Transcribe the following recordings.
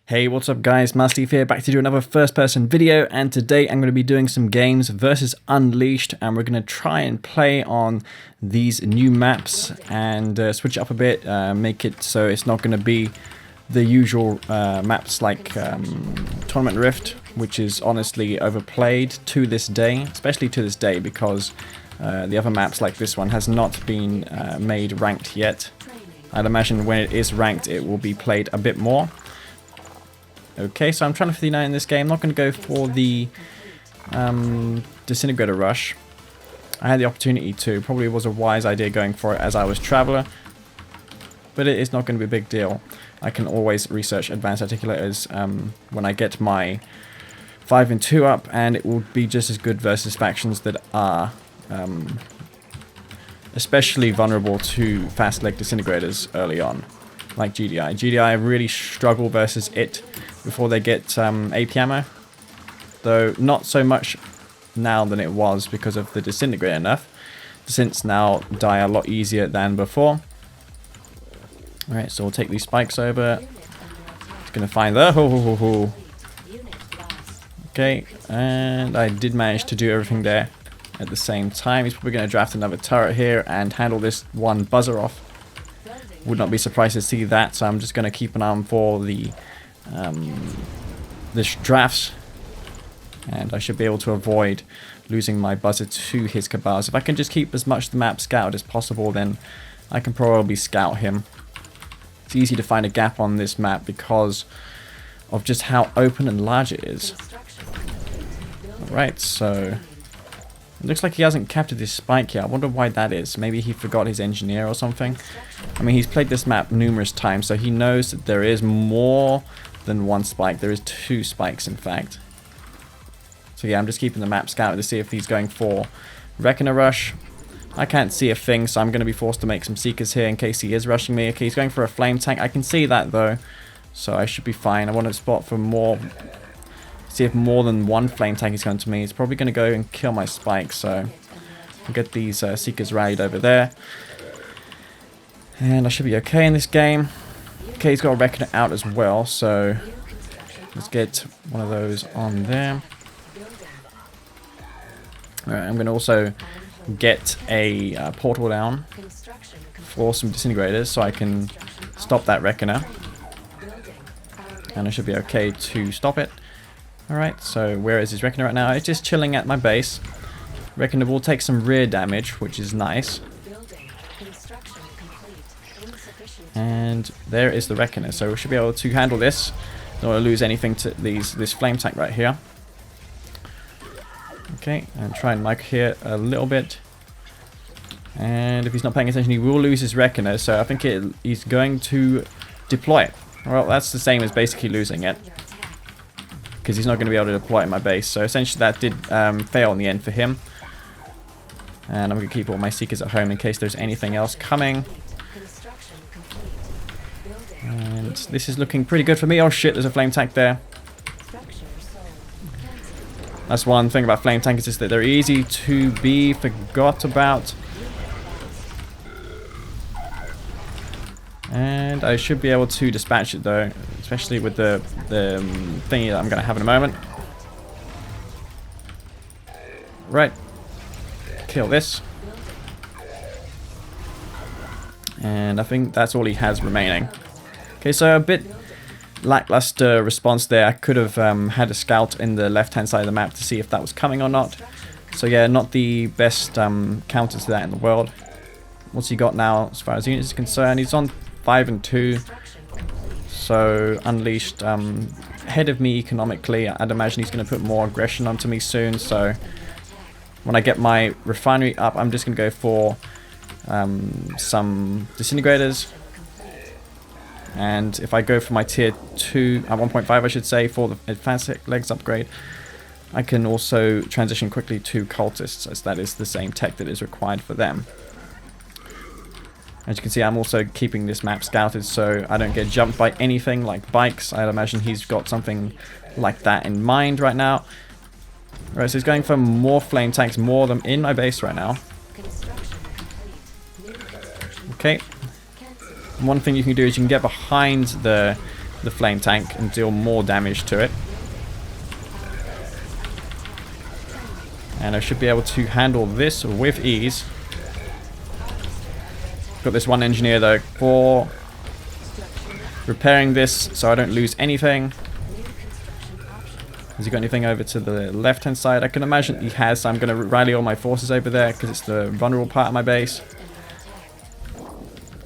Hey, what's up guys, Steve here, back to do another first person video, and today I'm going to be doing some games versus Unleashed, and we're going to try and play on these new maps and switch it up a bit, make it so it's not going to be the usual maps like Tournament Rift, which is honestly overplayed to this day, especially to this day because the other maps like this one has not been made ranked yet. I'd imagine when it is ranked it will be played a bit more. Okay, so I'm trying to 59 in this game. I'm not going to go for the Disintegrator Rush. I had the opportunity to. Probably was a wise idea going for it as I was Traveler. But it is not going to be a big deal. I can always research advanced articulators when I get my 5 and 2 up. And it will be just as good versus factions that are especially vulnerable to fast leg disintegrators early on. Like GDI. GDI really struggle versus it before they get AP ammo, though not so much now than it was because of the disintegrator nerf, since now die a lot easier than before. Alright, so we'll take these spikes over. It's gonna find the Okay, and I did manage to do everything there at the same time. He's probably gonna draft another turret here and handle this one buzzer off. Would not be surprised to see that, so I'm just going to keep an eye on for the drafts, and I should be able to avoid losing my buzzer to his cabals. If I can just keep as much of the map scouted as possible, then I can probably scout him. It's easy to find a gap on this map because of just how open and large it is. Alright, so it looks like he hasn't captured this spike yet. I wonder why that is. Maybe he forgot his engineer or something. I mean, he's played this map numerous times, so he knows that there is more than one spike. There is 2 spikes, in fact. So yeah, I'm just keeping the map scouted to see if he's going for Reckoner Rush. I can't see a thing, so I'm going to be forced to make some Seekers here in case he is rushing me. Okay, he's going for a Flame Tank. I can see that, though, so I should be fine. I want to spot for more... See if more than one Flame Tank is coming to me. It's probably going to go and kill my spike, so I'll get these Seekers rallied over there. And I should be okay in this game. Okay, he's got a Reckoner out as well, so let's get one of those on there. Alright, I'm going to also get a portal down for some disintegrators so I can stop that Reckoner. And I should be okay to stop it. Alright, so where is his Reckoner right now? It's just chilling at my base. Reckoner will take some rear damage, which is nice. And there is the Reckoner, so we should be able to handle this. Don't want to lose anything to this Flame Tank right here. Okay, and try and mic here a little bit. And if he's not paying attention, he will lose his Reckoner, so I think he's going to deploy it. Well, that's the same as basically losing it, because he's not going to be able to deploy in my base. So essentially that did fail in the end for him. And I'm going to keep all my Seekers at home in case there's anything else coming. And this is looking pretty good for me. Oh shit, there's a Flame Tank there. That's one thing about Flame Tank, is just that they're easy to be forgot about. And I should be able to dispatch it though, especially with the thingy that I'm going to have in a moment. Right. Kill this. And I think that's all he has remaining. Okay, so a bit lackluster response there. I could have had a scout in the left-hand side of the map to see if that was coming or not. So yeah, not the best counter to that in the world. What's he got now as far as units is concerned? He's on 5 and 2. So Unleashed ahead of me economically. I'd imagine he's going to put more aggression onto me soon. So when I get my refinery up, I'm just going to go for some disintegrators. And if I go for my tier 2 at 1.5, I should say, for the advanced legs upgrade, I can also transition quickly to cultists, as that is the same tech that is required for them. As you can see, I'm also keeping this map scouted so I don't get jumped by anything like bikes. I'd imagine he's got something like that in mind right now. Right, so he's going for more Flame Tanks, more of them in my base right now. Okay. And one thing you can do is you can get behind the the flame tank and deal more damage to it. And I should be able to handle this with ease. Got this one engineer though for repairing this so I don't lose anything. Has he got anything over to the left hand side? I can imagine he has, so I'm going to rally all my forces over there because it's the vulnerable part of my base.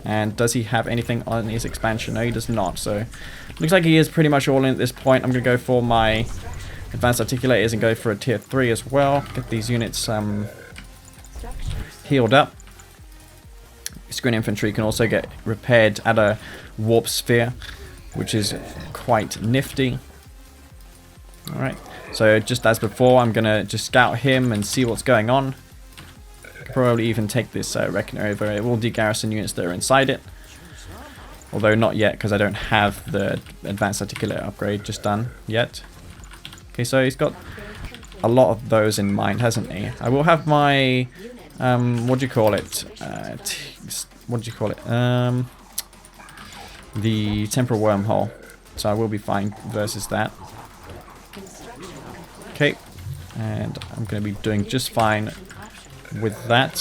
And does he have anything on his expansion? No, he does not. So looks like he is pretty much all in at this point. I'm going to go for my advanced articulators and go for a tier 3 as well. Get these units healed up. Screen infantry can also get repaired at a warp sphere, which is quite nifty. Alright, so just as before, I'm going to just scout him and see what's going on. Could probably even take this Reckoner over. It will de-garrison units that are inside it. Although not yet, because I don't have the advanced articulator upgrade just done yet. Okay, so he's got a lot of those in mind, hasn't he? I will have my, what do you call it? The temporal wormhole. So I will be fine versus that. Okay, and I'm going to be doing just fine with that.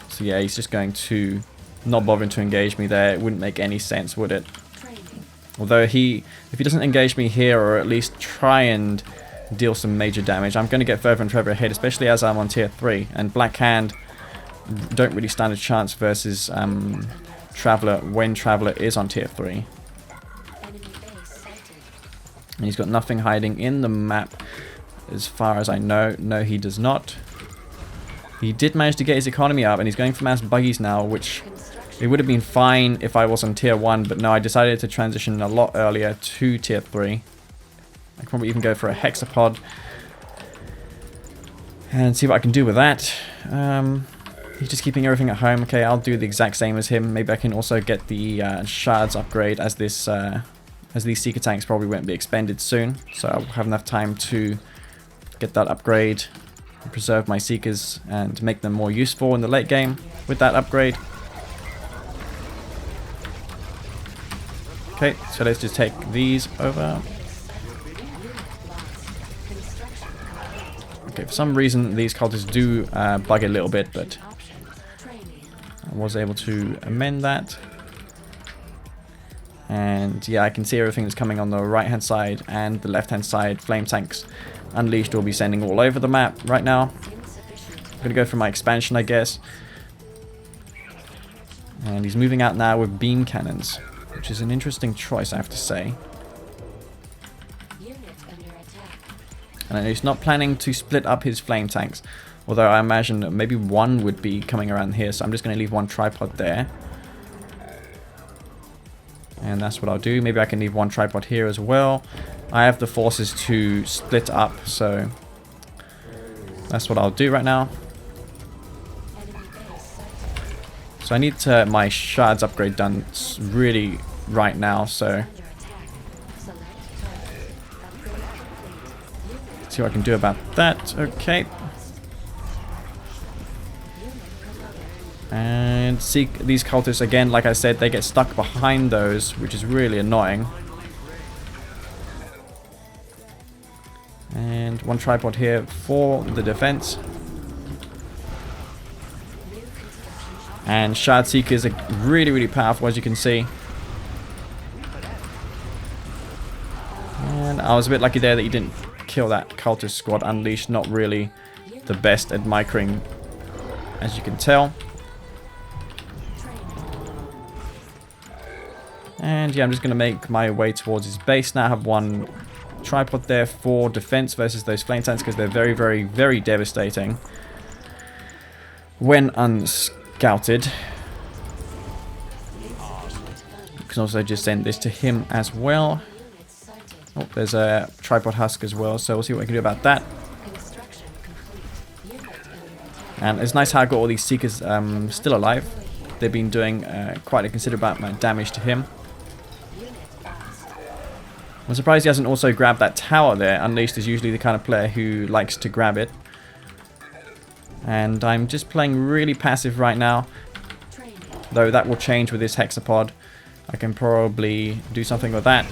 So yeah, he's just going to not bothering to engage me there. It wouldn't make any sense, would it? Although if he doesn't engage me here, or at least try and deal some major damage, I'm going to get further and further ahead, especially as I'm on tier 3. And Black Hand don't really stand a chance versus Traveler when Traveler is on tier 3. And he's got nothing hiding in the map as far as I know. No, he does not. He did manage to get his economy up, and he's going for mass buggies now, which it would have been fine if I was on tier 1, but no, I decided to transition a lot earlier to tier 3. I can probably even go for a hexapod and see what I can do with that. He's just keeping everything at home. Okay, I'll do the exact same as him. Maybe I can also get the shards upgrade as this as these Seeker tanks probably won't be expended soon, so I'll have enough time to get that upgrade, preserve my Seekers, and make them more useful in the late game with that upgrade. Okay, so let's just take these over. Okay, for some reason these cultists do bug a little bit, but I was able to amend that. And yeah, I can see everything that's coming on the right hand side and the left hand side. Flame tanks unleashed will be sending all over the map right now. I'm gonna go for my expansion, I guess. And he's moving out now with beam cannons, which is an interesting choice, I have to say. And he's not planning to split up his flame tanks, although I imagine that maybe one would be coming around here, so I'm just going to leave one tripod there. And that's what I'll do. Maybe I can leave one tripod here as well. I have the forces to split up, so that's what I'll do right now. So I need my shards upgrade done really right now, so see what I can do about that. Okay. And see these cultists again, like I said, they get stuck behind those, which is really annoying. And one tripod here for the defense. And Shard Seekers are really, really powerful, as you can see. And I was a bit lucky there that he didn't kill that cultist squad. Unleashed, not really the best at micring, as you can tell. And yeah, I'm just going to make my way towards his base now. I have one tripod there for defense versus those flame tanks, because they're very, very, very devastating when unscouted. You can also just send this to him as well. Oh, there's a tripod husk as well, so we'll see what we can do about that. And it's nice how I got all these Seekers still alive. They've been doing quite a considerable amount of damage to him. I'm surprised he hasn't also grabbed that tower there. Unleashed is usually the kind of player who likes to grab it. And I'm just playing really passive right now. though that will change with this hexapod. I can probably do something with that.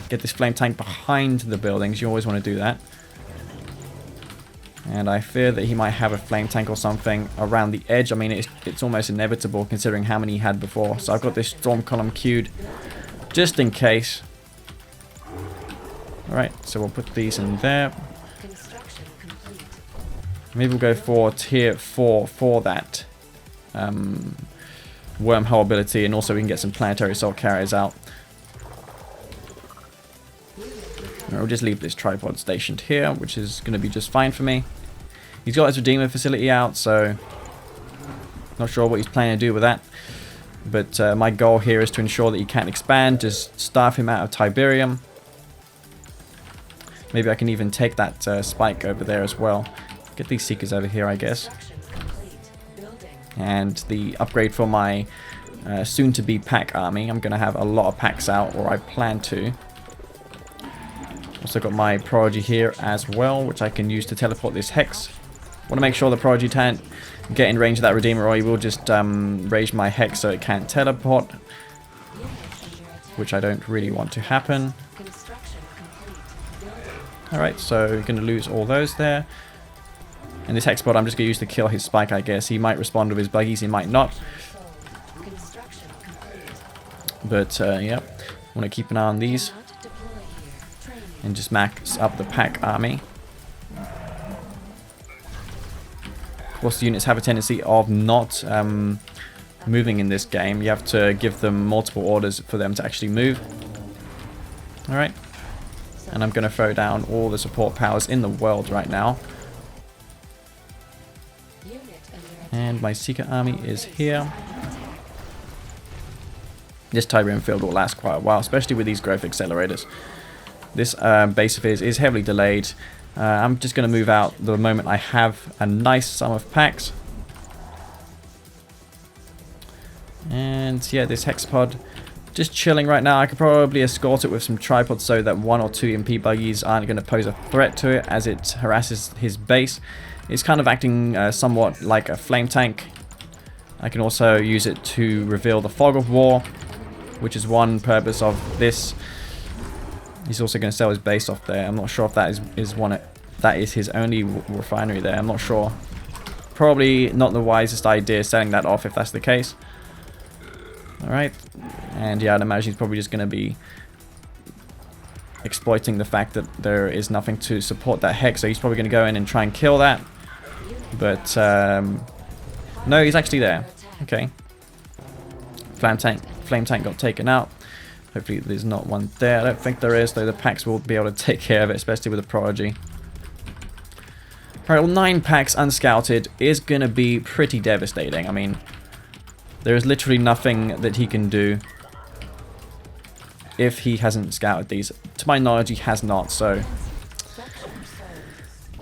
Get this flame tank behind the buildings. You always want to do that. And I fear that he might have a flame tank or something around the edge. I mean, it's almost inevitable considering how many he had before. So I've got this storm column queued just in case. Alright, so we'll put these in there. Maybe we'll go for tier 4 for that wormhole ability, and also we can get some planetary assault carriers out. We'll just leave this tripod stationed here, which is going to be just fine for me. He's got his Redeemer facility out, so not sure what he's planning to do with that. But my goal here is to ensure that he can't expand, just starve him out of Tiberium. Maybe I can even take that spike over there as well. Get these Seekers over here, I guess. And the upgrade for my soon-to-be pack army. I'm going to have a lot of packs out, or I plan to. Also got my Prodigy here as well, which I can use to teleport this Hex. Want to make sure the Prodigy can't get in range of that Redeemer, or he will just raise my Hex so it can't teleport. Which I don't really want to happen. Alright, so we're going to lose all those there. And this Hexpod I'm just going to use to kill his spike, I guess. He might respond with his buggies, he might not. But, yeah, want to keep an eye on these. And just max up the pack army. Of course, the units have a tendency of not moving in this game. You have to give them multiple orders for them to actually move. Alright. And I'm going to throw down all the support powers in the world right now. And my Seeker army is here. This Tiberium field will last quite a while, especially with these growth accelerators. This base of his is heavily delayed. I'm just going to move out the moment I have a nice sum of packs. And yeah, this Hexapod just chilling right now. I could probably escort it with some tripods so that 1 or 2 MP buggies aren't going to pose a threat to it as it harasses his base. It's kind of acting somewhat like a flame tank. I can also use it to reveal the Fog of War, which is one purpose of this. He's also going to sell his base off there. I'm not sure if that is his only refinery there. I'm not sure. Probably not the wisest idea selling that off if that's the case. Alright. And yeah, I'd imagine he's probably just going to be exploiting the fact that there is nothing to support that Hex. So he's probably going to go in and try and kill that. But no, he's actually there. Okay. Flame tank got taken out. Hopefully there's not one there. I don't think there is, though the packs will be able to take care of it, especially with the Prodigy. Alright, well 9 packs unscouted is going to be pretty devastating. I mean, there is literally nothing that he can do if he hasn't scouted these. To my knowledge, he has not, so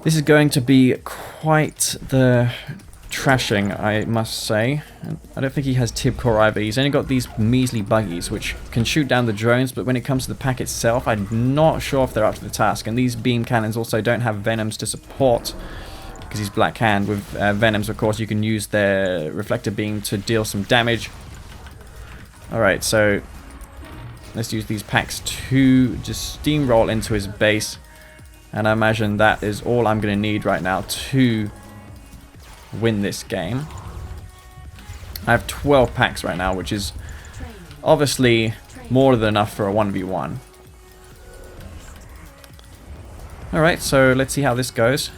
this is going to be quite the trashing, I must say. I don't think he has Tib Core either. He's only got these measly buggies which can shoot down the drones, but when it comes to the pack itself, I'm not sure if they're up to the task. And these beam cannons also don't have venoms to support, because he's Black Hand. With venoms, of course, you can use their reflector beam to deal some damage. Alright, so let's use these packs to just steamroll into his base. And I imagine that is all I'm going to need right now to win this game. I have 12 packs right now, which is obviously more than enough for a 1v1. Alright, so let's see how this goes.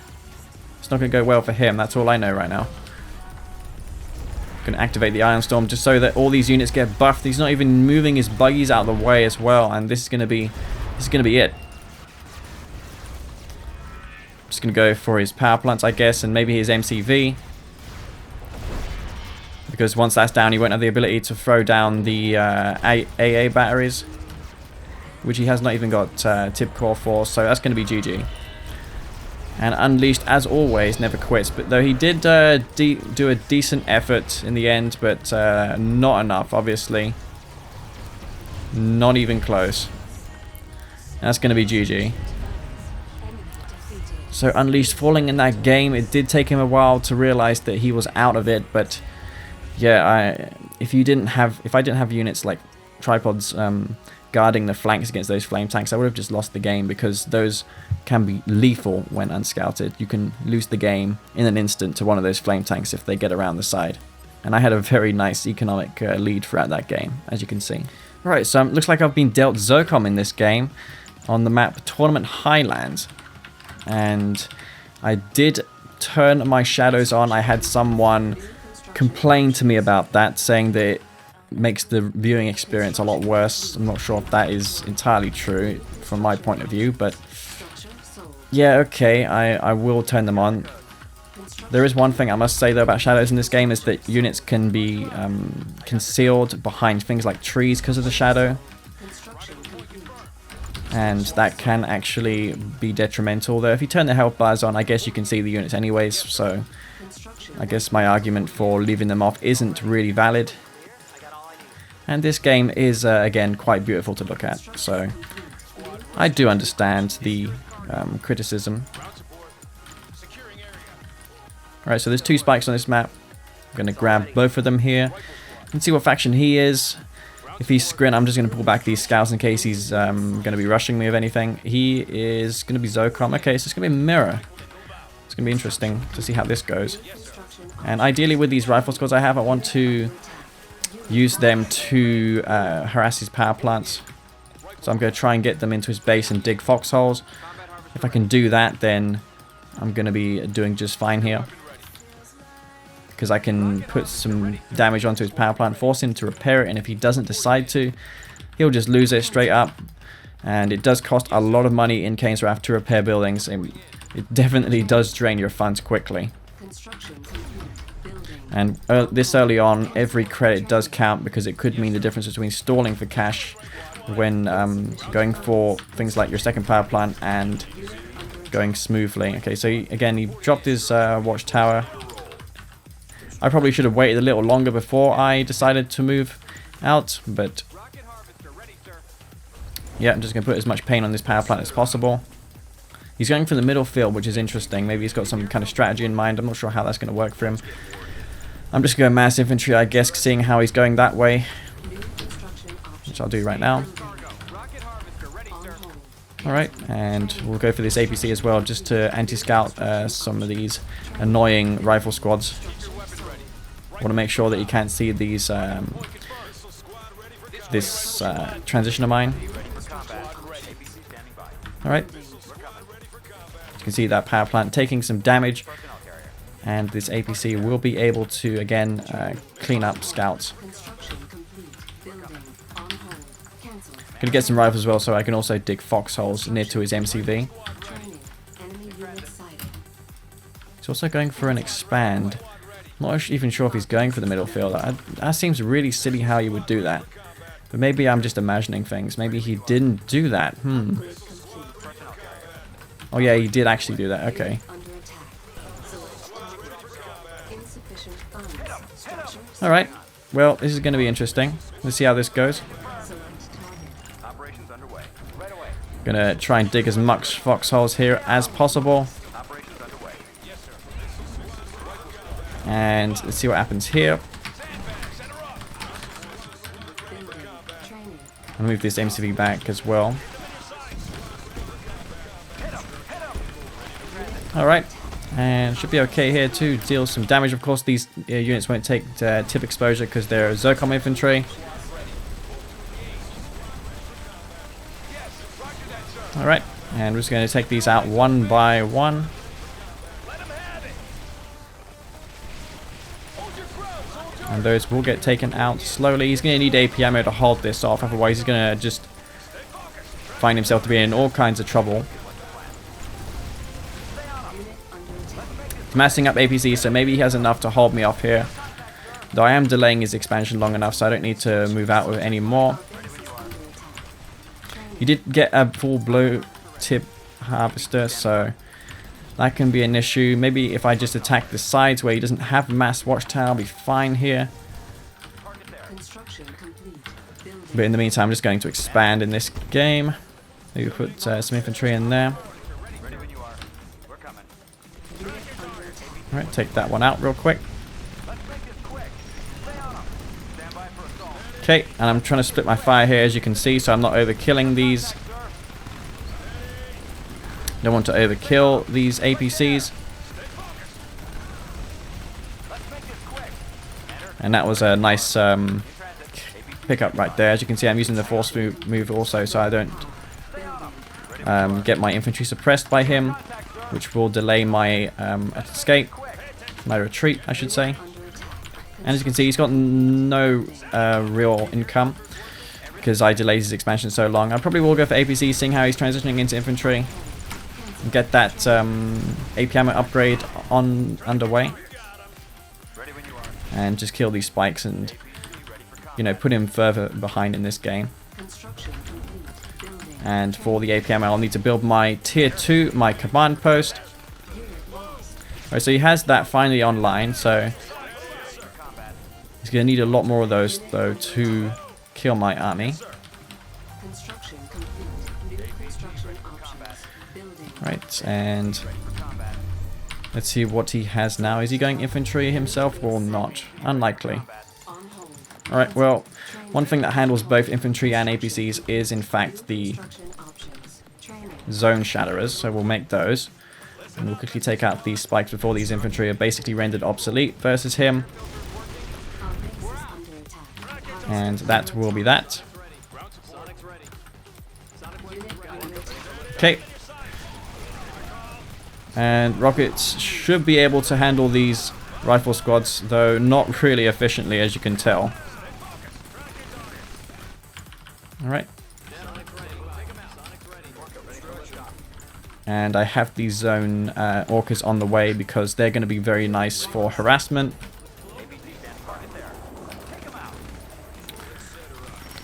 It's not going to go well for him, that's all I know right now. Going to activate the Iron Storm just so that all these units get buffed. He's not even moving his buggies out of the way as well, and this is going to be it. Just going to go for his power plants, I guess, and maybe his MCV. Because once that's down, he won't have the ability to throw down the AA batteries, which he has not even got Tib Core for, so that's going to be GG. And Unleashed, as always, never quits. But though he did do a decent effort in the end, but not enough, obviously. Not even close. And that's going to be GG. So Unleashed falling in that game, it did take him a while to realize that he was out of it, but yeah, if I didn't have units like tripods guarding the flanks against those flame tanks, I would have just lost the game, because those can be lethal when unscouted. You can lose the game in an instant to one of those flame tanks if they get around the side. And I had a very nice economic lead throughout that game, as you can see. Right, so looks like I've been dealt Zocom in this game on the map Tournament Highlands. And I did turn my shadows on. I had someone complain to me about that, saying that it makes the viewing experience a lot worse. I'm not sure if that is entirely true from my point of view, but yeah, okay, I will turn them on. There is one thing I must say though about shadows in this game, is that units can be concealed behind things like trees because of the shadow. And that can actually be detrimental, though if you turn the health bars on, I guess you can see the units anyways, so I guess my argument for leaving them off isn't really valid. And this game is, again, quite beautiful to look at, so I do understand the criticism. Alright, so there's 2 spikes on this map. I'm going to grab both of them here and see what faction he is. If he's Scrin, I'm just going to pull back these scouts in case he's going to be rushing me with anything. He is going to be Zocom. Okay, so it's going to be a mirror. It's going to be interesting to see how this goes. And ideally with these rifle squads I want to use them to harass his power plants. So I'm going to try and get them into his base and dig foxholes. If I can do that, then I'm going to be doing just fine here, because I can put some damage onto his power plant, force him to repair it, and if he doesn't decide to, he'll just lose it straight up. And it does cost a lot of money in Kane's Wrath to repair buildings, and it definitely does drain your funds quickly. And this early on, every credit does count, because it could mean the difference between stalling for cash when going for things like your second power plant and going smoothly. Okay, so again, he dropped his watchtower. I probably should have waited a little longer before I decided to move out, but yeah, I'm just going to put as much pain on this power plant as possible. He's going for the middle field, which is interesting. Maybe he's got some kind of strategy in mind. I'm not sure how that's going to work for him. I'm just going mass infantry, I guess, seeing how he's going that way, which I'll do right now. Alright, and we'll go for this APC as well, just to anti-scout some of these annoying rifle squads. I want to make sure that you can't see these this transition of mine. Alright. You can see that power plant taking some damage, and this APC will be able to again clean up scouts. Gonna get some rifles as well, so I can also dig foxholes near to his MCV. He's also going for an expand. Not even sure if he's going for the middle field. That seems really silly how you would do that. But maybe I'm just imagining things. Maybe he didn't do that. Oh yeah, he did actually do that. Okay. Alright. Well, this is going to be interesting. Let's see how this goes. Gonna try and dig as much foxholes here as possible. And let's see what happens here. I'll move this MCV back as well. Alright, and should be okay here to deal some damage. Of course, these units won't take tip exposure because they're Zocom infantry. Alright, and we're just going to take these out one by one. And those will get taken out slowly. He's going to need AP ammo to hold this off, otherwise he's going to just find himself to be in all kinds of trouble. He's massing up APC, so maybe he has enough to hold me off here. Though I am delaying his expansion long enough, so I don't need to move out with any more. He did get a full blue tip harvester, so that can be an issue. Maybe if I just attack the sides where he doesn't have mass watchtower, I'll be fine here. But in the meantime, I'm just going to expand in this game. Maybe put some infantry in there. Alright, take that one out real quick. Okay, and I'm trying to split my fire here, as you can see, so I'm not overkilling these. Don't want to overkill these APCs. And that was a nice pickup right there. As you can see, I'm using the force move also, so I don't get my infantry suppressed by him, which will delay my escape, my retreat, I should say. And as you can see, he's got no real income because I delayed his expansion so long. I probably will go for APC, seeing how he's transitioning into infantry, and get that AP ammo upgrade underway, and just kill these spikes and, you know, put him further behind in this game. And for the AP ammo, I'll need to build my tier 2, my command post. Alright, so he has that finally online, so he's going to need a lot more of those, though, to kill my army. Right, and let's see what he has now. Is he going infantry himself or not? Unlikely. Alright, well, one thing that handles both infantry and APCs is, in fact, the zone shatterers, so we'll make those. And we'll quickly take out these spikes before these infantry are basically rendered obsolete versus him. And that will be that. Okay. And rockets should be able to handle these rifle squads, though not really efficiently, as you can tell. Alright. And I have these zone orcas on the way because they're going to be very nice for harassment.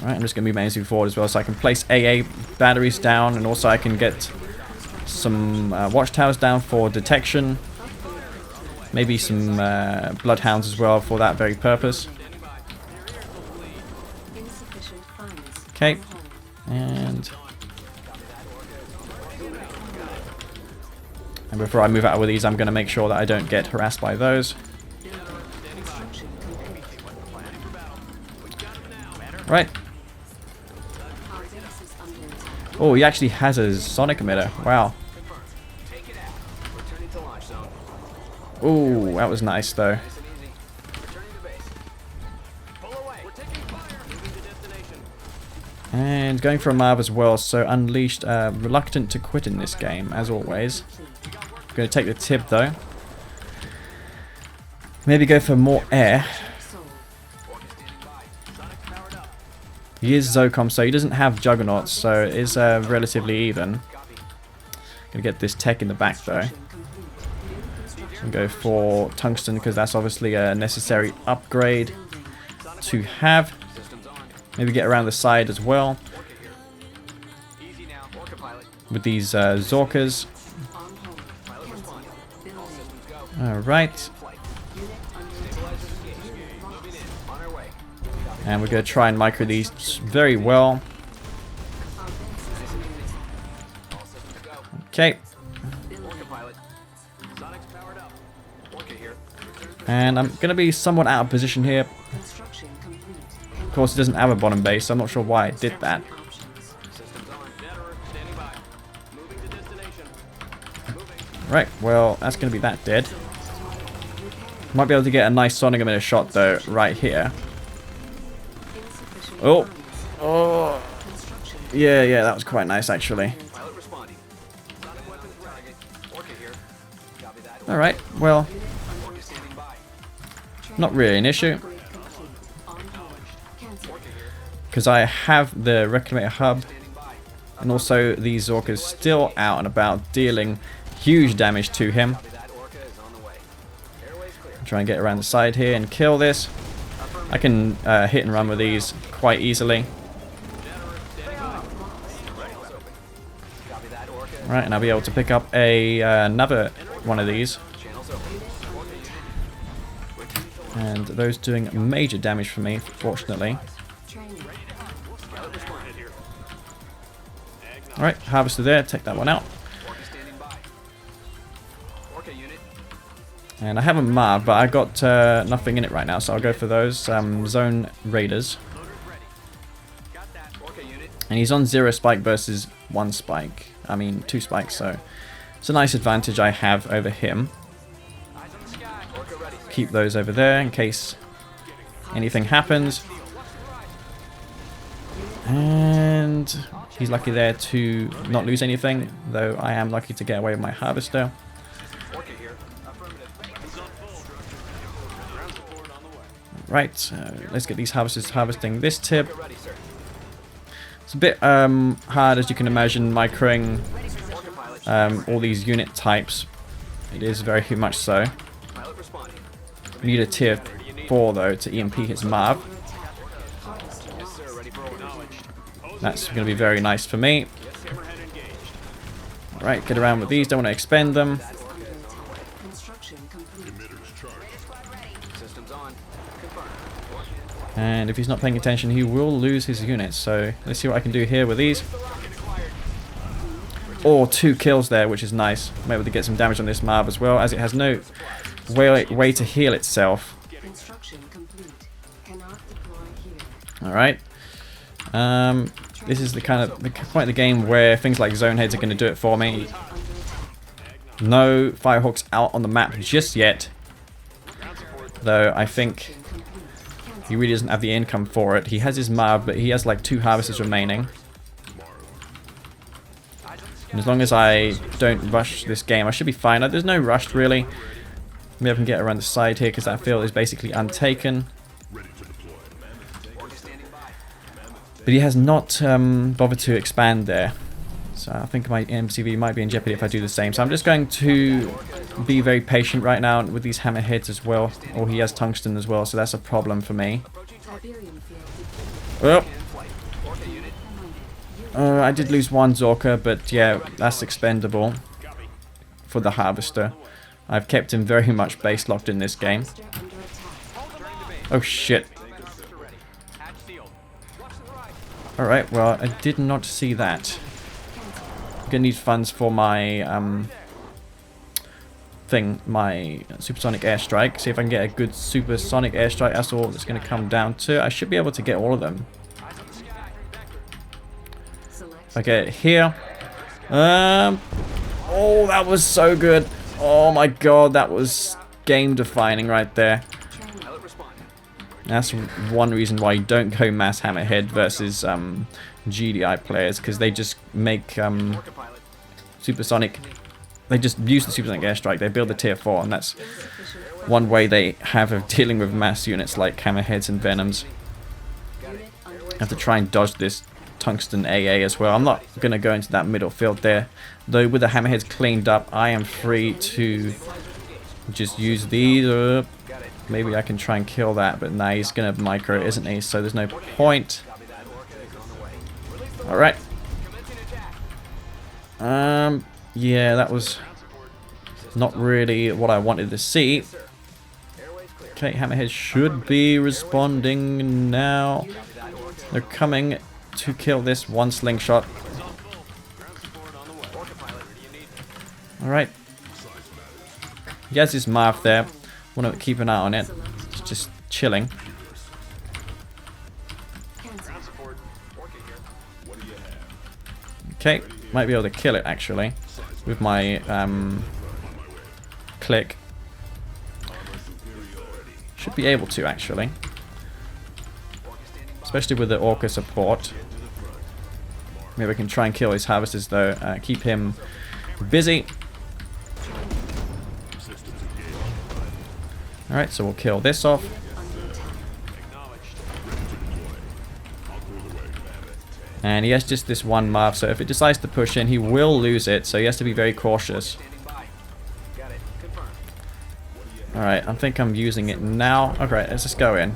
Alright, I'm just going to move my NC forward as well, so I can place AA batteries down, and also I can get some watchtowers down for detection. Maybe some bloodhounds as well for that very purpose. Okay, and before I move out with these, I'm going to make sure that I don't get harassed by those. Right. Oh, he actually has a sonic emitter. Wow. Oh, that was nice though. And going for a Marv as well, so Unleashed, reluctant to quit in this game, as always. I'm going to take the tip though. Maybe go for more air. He is Zocom, so he doesn't have Juggernauts, so it is relatively even. Gonna get this tech in the back though. And go for tungsten because that's obviously a necessary upgrade to have. Maybe get around the side as well with these Zorkas. Alright. And we're going to try and micro these very well. Okay. And I'm going to be somewhat out of position here. Of course, it doesn't have a bottom base, so I'm not sure why it did that. Right, well, that's going to be that dead. Might be able to get a nice sonic emitter shot, though, right here. Oh! Oh! Yeah, that was quite nice, actually. Alright, well, not really an issue, because I have the Reclamator hub, and also these Zorkas still out and about, dealing huge damage to him. Try and get around the side here and kill this. I can hit and run with these quite easily. Right, and I'll be able to pick up another one of these. And those doing major damage for me, fortunately. Alright, harvester there, take that one out. And I haven't Marv, but I got nothing in it right now, so I'll go for those zone raiders. And he's on 0 spike versus 1 spike. I mean 2 spikes, so it's a nice advantage I have over him. Keep those over there in case anything happens. And he's lucky there to not lose anything, though I am lucky to get away with my harvester. Right, let's get these harvesters harvesting this tip. It's a bit hard, as you can imagine, microing all these unit types. It is very much so. We need a tier 4 though to EMP his Marv. That's going to be very nice for me. Right, get around with these, don't want to expend them. And if he's not paying attention, he will lose his units. So let's see what I can do here with these. Oh, 2 kills there, which is nice. I'm able to get some damage on this Marv as well, as it has no way to heal itself. Alright. This is the kind of the point of the game where things like zone heads are going to do it for me. No Firehawks out on the map just yet, though I think he really doesn't have the income for it. He has his Marv, but he has like 2 harvesters remaining. And as long as I don't rush this game, I should be fine. There's no rush really. Maybe I can get around the side here because that field is basically untaken. But he has not bothered to expand there. So I think my MCV might be in jeopardy if I do the same. So I'm just going to be very patient right now with these hammerheads as well. Or he has tungsten as well, so that's a problem for me. Oh. I did lose 1 Zorka, but yeah, that's expendable for the harvester. I've kept him very much base locked in this game. Oh shit. Alright, well, I did not see that. I'm gonna need funds for my my supersonic airstrike. See if I can get a good supersonic airstrike. That's all it's gonna come down to. I should be able to get all of them. If I get it here. Oh, that was so good. Oh my god, that was game defining right there. That's one reason why you don't go mass hammerhead versus GDI players, because they just make supersonic. They just use the supersonic airstrike. They build the tier 4, and that's one way they have of dealing with mass units like hammerheads and venoms. I have to try and dodge this tungsten AA as well. I'm not going to go into that middle field there, though. With the hammerheads cleaned up, I am free to just use these. Maybe I can try and kill that, but nah, he's going to micro it, isn't he? So there's no point. Alright. Yeah, that was not really what I wanted to see. Okay, hammerhead should be responding now. They're coming to kill this 1 slingshot. Alright. He has his Marv there. Want to keep an eye on it. It's just chilling. Okay, might be able to kill it actually with my click. Should be able to actually, especially with the Orca support. Maybe I can try and kill his harvesters though. Keep him busy. Alright, so we'll kill this off. And he has just this 1 Marv, so if it decides to push in, he will lose it, so he has to be very cautious. Alright, I think I'm using it now. Okay, let's just go in.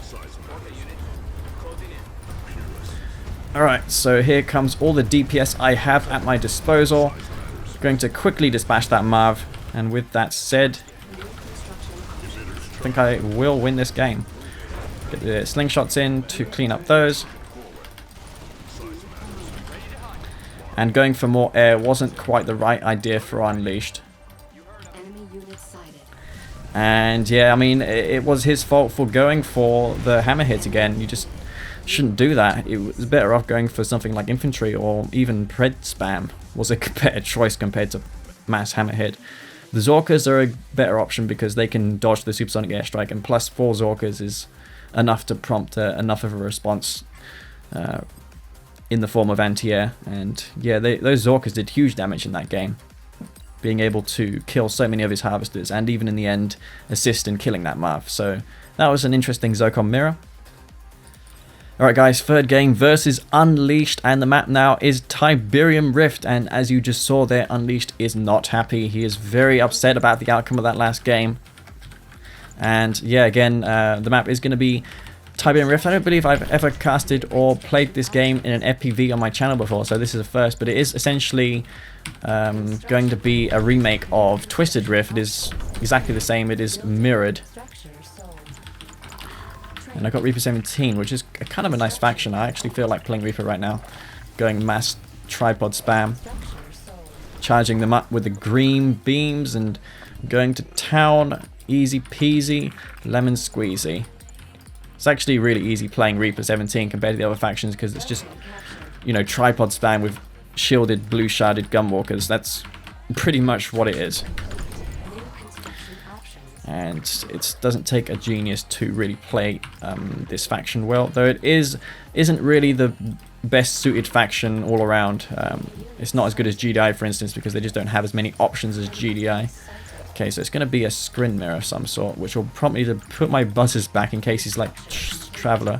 Alright, so here comes all the DPS I have at my disposal. Going to quickly dispatch that Marv, and with that said, I think I will win this game. Get the slingshots in to clean up those. And going for more air wasn't quite the right idea for Unleashed. And yeah, I mean, it was his fault for going for the hammerheads again. You just shouldn't do that. It was better off going for something like infantry, or even pred spam was a better choice compared to mass hammerhead. The Zorkas are a better option because they can dodge the supersonic airstrike, and plus 4 Zorkas is enough to prompt enough of a response in the form of anti-air. And yeah, those Zorkas did huge damage in that game, being able to kill so many of his harvesters, and even in the end assist in killing that Marv. So that was an interesting Zocom mirror. Alright guys, third game versus Unleashed, and the map now is Tiberium Rift, and as you just saw there, Unleashed is not happy. He is very upset about the outcome of that last game. And yeah, again, the map is going to be Tiberium Rift. I don't believe I've ever casted or played this game in an FPV on my channel before, so this is a first, but it is essentially going to be a remake of Twisted Rift. It is exactly the same, it is mirrored. And I got Reaper 17, which is kind of a nice faction. I actually feel like playing Reaper right now. Going mass tripod spam. Charging them up with the green beams and going to town. Easy peasy, lemon squeezy. It's actually really easy playing Reaper 17 compared to the other factions because it's just, you know, tripod spam with shielded blue sharded gunwalkers. That's pretty much what it is. And it doesn't take a genius to really play this faction well, though it isn't really the best suited faction all around. It's not as good as GDI, for instance, because they just don't have as many options as GDI. Okay, so it's going to be a scrin mirror of some sort, which will prompt me to put my buzzers back in case he's like Traveler.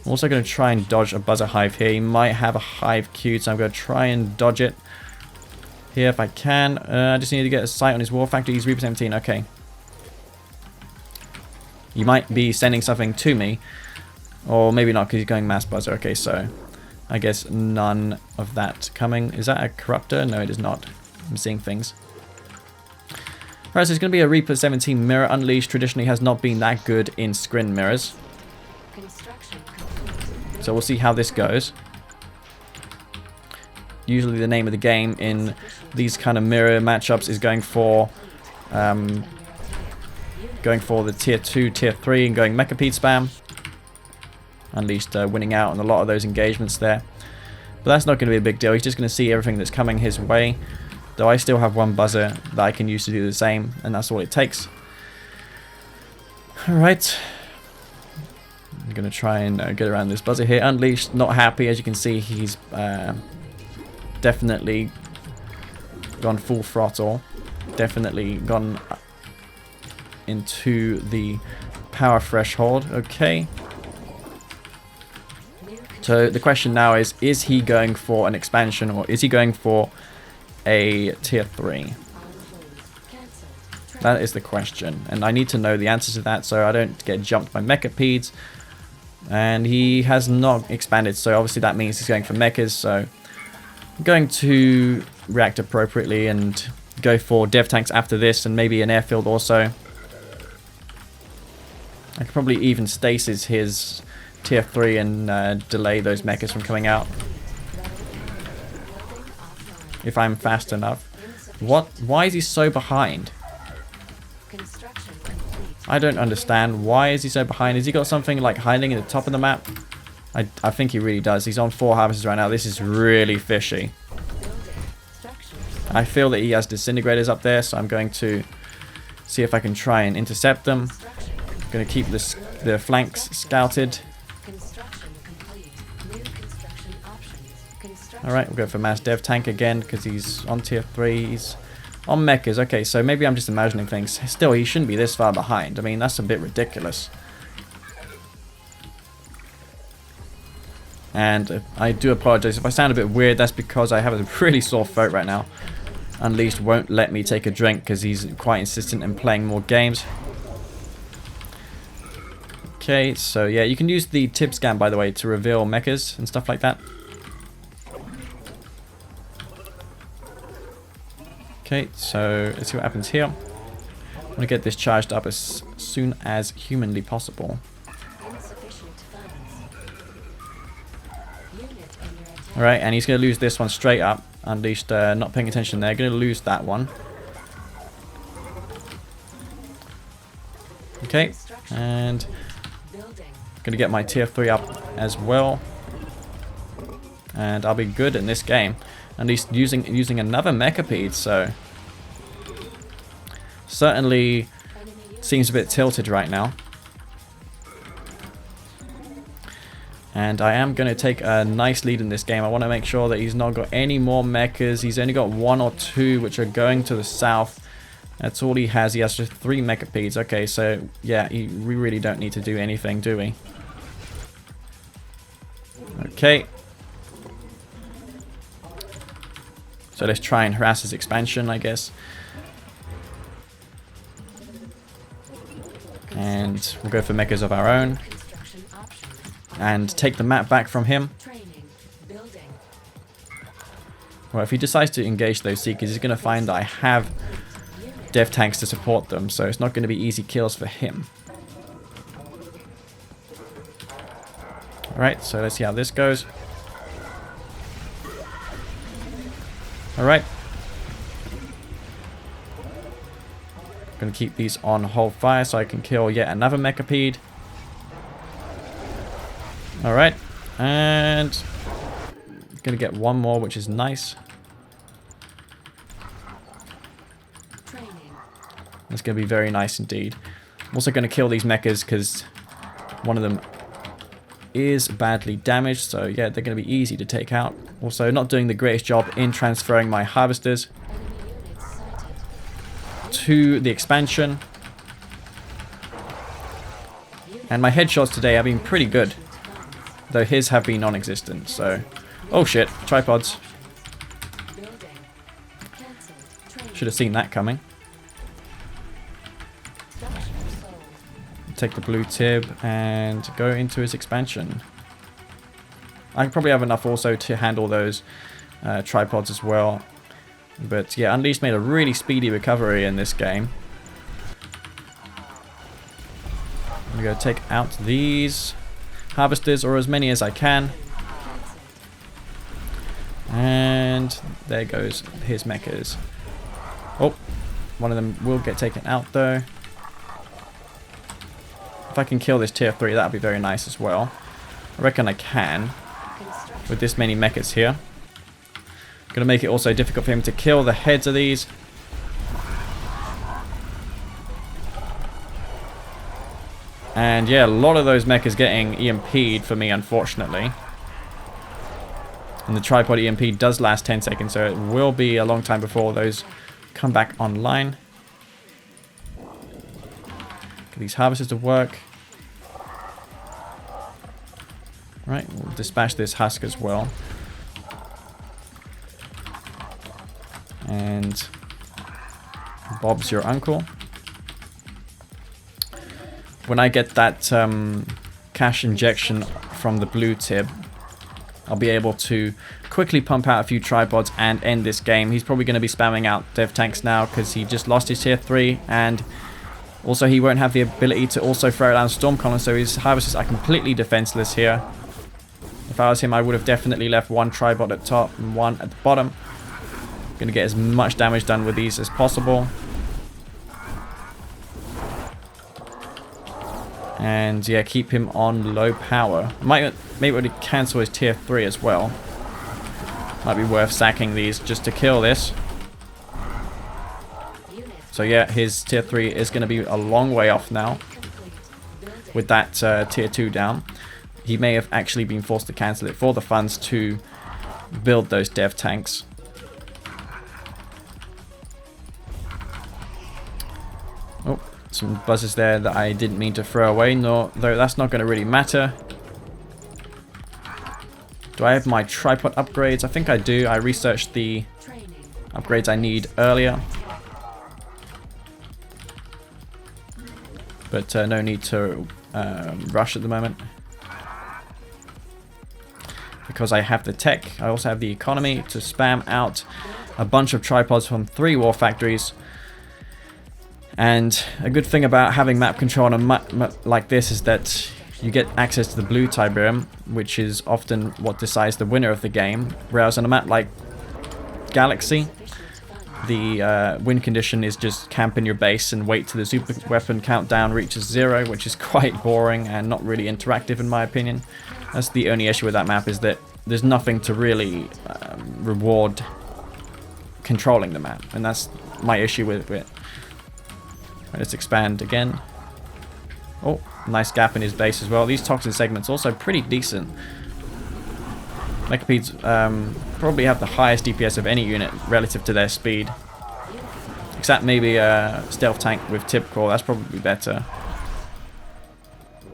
I'm also going to try and dodge a buzzer hive here. He might have a hive queued, so I'm going to try and dodge it here if I can. I just need to get a sight on his war factory. He's Reaper 17, okay. You might be sending something to me, or maybe not because he's going mass buzzer. Okay, so I guess none of that coming. Is that a corruptor? No, it is not. I'm seeing things. Alright, so it's going to be a Reaper 17 mirror. Unleashed traditionally has not been that good in scrin mirrors. So we'll see how this goes. Usually the name of the game in these kind of mirror matchups is going for the tier 2, tier 3 and going Mechapede spam. Unleashed winning out on a lot of those engagements there. But that's not going to be a big deal. He's just going to see everything that's coming his way. Though I still have one buzzer that I can use to do the same, and that's all it takes. Alright. I'm going to try and get around this buzzer here. Unleashed, not happy. As you can see, he's definitely gone full throttle. Definitely gone into the power threshold. Okay. So the question now is he going for an expansion, or is he going for a tier 3? That is the question, and I need to know the answer to that so I don't get jumped by Mechapedes. And he has not expanded, so obviously that means he's going for mechas, so I'm going to react appropriately and go for dev tanks after this, and maybe an airfield also. I could probably even stasis his tier 3 and delay those mechas from coming out if I'm fast enough. Why is he so behind? I don't understand. Why is he so behind? Has he got something like hiding at the top of the map? I think he really does. He's on 4 harvesters right now. This is really fishy. I feel that he has disintegrators up there, so I'm going to see if I can try and intercept them. I'm going to keep the flanks scouted. Alright, we'll go for mass dev tank again because he's on tier 3. He's on mechas. Okay, so maybe I'm just imagining things. Still, he shouldn't be this far behind. I mean, that's a bit ridiculous. And I do apologize if I sound a bit weird. That's because I have a really sore throat right now. Unleashed won't let me take a drink because he's quite insistent in playing more games. Okay, so yeah, you can use the tip scan, by the way, to reveal mechas and stuff like that. Okay, so let's see what happens here. I'm going to get this charged up as soon as humanly possible. Alright, and he's going to lose this one straight up. Unleashed, not paying attention there. Going to lose that one. Okay, and Gonna get my tier 3 up as well. And I'll be good in this game. At least using another mechapede, so certainly seems a bit tilted right now. And I am going to take a nice lead in this game. I want to make sure that he's not got any more mechas. He's only got 1 or 2 which are going to the south. That's all he has. He has just 3 mechapedes. Okay, so yeah, we really don't need to do anything, do we? Okay. So let's try and harass his expansion, I guess. And we'll go for mechas of our own. And take the map back from him. Well, if he decides to engage those Seekers, he's going to find that I have dev tanks to support them, so it's not going to be easy kills for him. Alright, so let's see how this goes. Alright. Going to keep these on hold fire so I can kill yet another mechapede. Alright, and gonna get 1 more, which is nice. That's gonna be very nice indeed. I'm also gonna kill these mechas because one of them is badly damaged, so yeah, they're gonna be easy to take out. Also, not doing the greatest job in transferring my harvesters to the expansion. And my headshots today have been pretty good. Though his have been non-existent, so... Oh shit, tripods. Should have seen that coming. Take the blue tib and go into his expansion. I probably have enough also to handle those tripods as well. But yeah, Unleashed made a really speedy recovery in this game. I'm going to take out these harvesters, or as many as I can. And there goes his mechas. Oh, one of them will get taken out though. If I can kill this tier 3, that would be very nice as well. I reckon I can with this many mechas here. Gonna make it also difficult for him to kill the heads of these. And yeah, a lot of those mechas getting EMP'd for me, unfortunately. And the tripod EMP does last 10 seconds, so it will be a long time before those come back online. Get these harvesters to work. Right, we'll dispatch this husk as well. And Bob's your uncle. When I get that cash injection from the blue tib, I'll be able to quickly pump out a few tripods and end this game. He's probably going to be spamming out dev tanks now because he just lost his tier 3, and also he won't have the ability to also throw down storm columns, so his harvesters are completely defenseless here. If I was him, I would have definitely left 1 tripod at top and 1 at the bottom. Going to get as much damage done with these as possible. And yeah, keep him on low power. Maybe cancel his tier 3 as well. Might be worth sacking these just to kill this. So yeah, his tier 3 is going to be a long way off now. With that tier 2 down. He may have actually been forced to cancel it for the funds to build those dev tanks. Oh, some buzzers there that I didn't mean to throw away, though that's not going to really matter. Do I have my tripod upgrades? I think I do. I researched the upgrades I need earlier. But no need to rush at the moment. Because I have the tech, I also have the economy to spam out a bunch of tripods from 3 war factories. And a good thing about having map control on a map like this is that you get access to the blue Tiberium, which is often what decides the winner of the game. Whereas on a map like Galaxy, the win condition is just camp in your base and wait till the super weapon countdown reaches 0, which is quite boring and not really interactive in my opinion. That's the only issue with that map, is that there's nothing to really reward controlling the map, and that's my issue with it. Let's expand again. Oh, nice gap in his base as well. These toxin segments also pretty decent. Mechapedes probably have the highest DPS of any unit relative to their speed. Except maybe a stealth tank with tip core, that's probably better.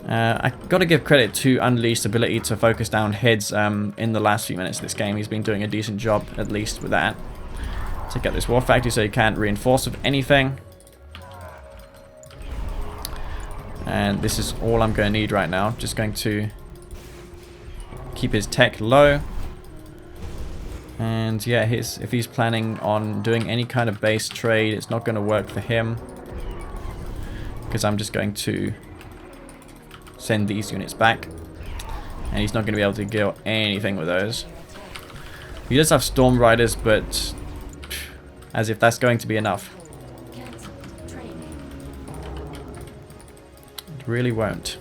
I gotta give credit to Unleashed's ability to focus down heads in the last few minutes of this game. He's been doing a decent job, at least, with that. Take out this war factory so he can't reinforce with anything. And this is all I'm going to need right now. Just going to keep his tech low. And yeah, if he's planning on doing any kind of base trade, it's not going to work for him. Because I'm just going to send these units back. And he's not going to be able to get anything with those. He does have Storm Riders, but as if that's going to be enough. It really won't.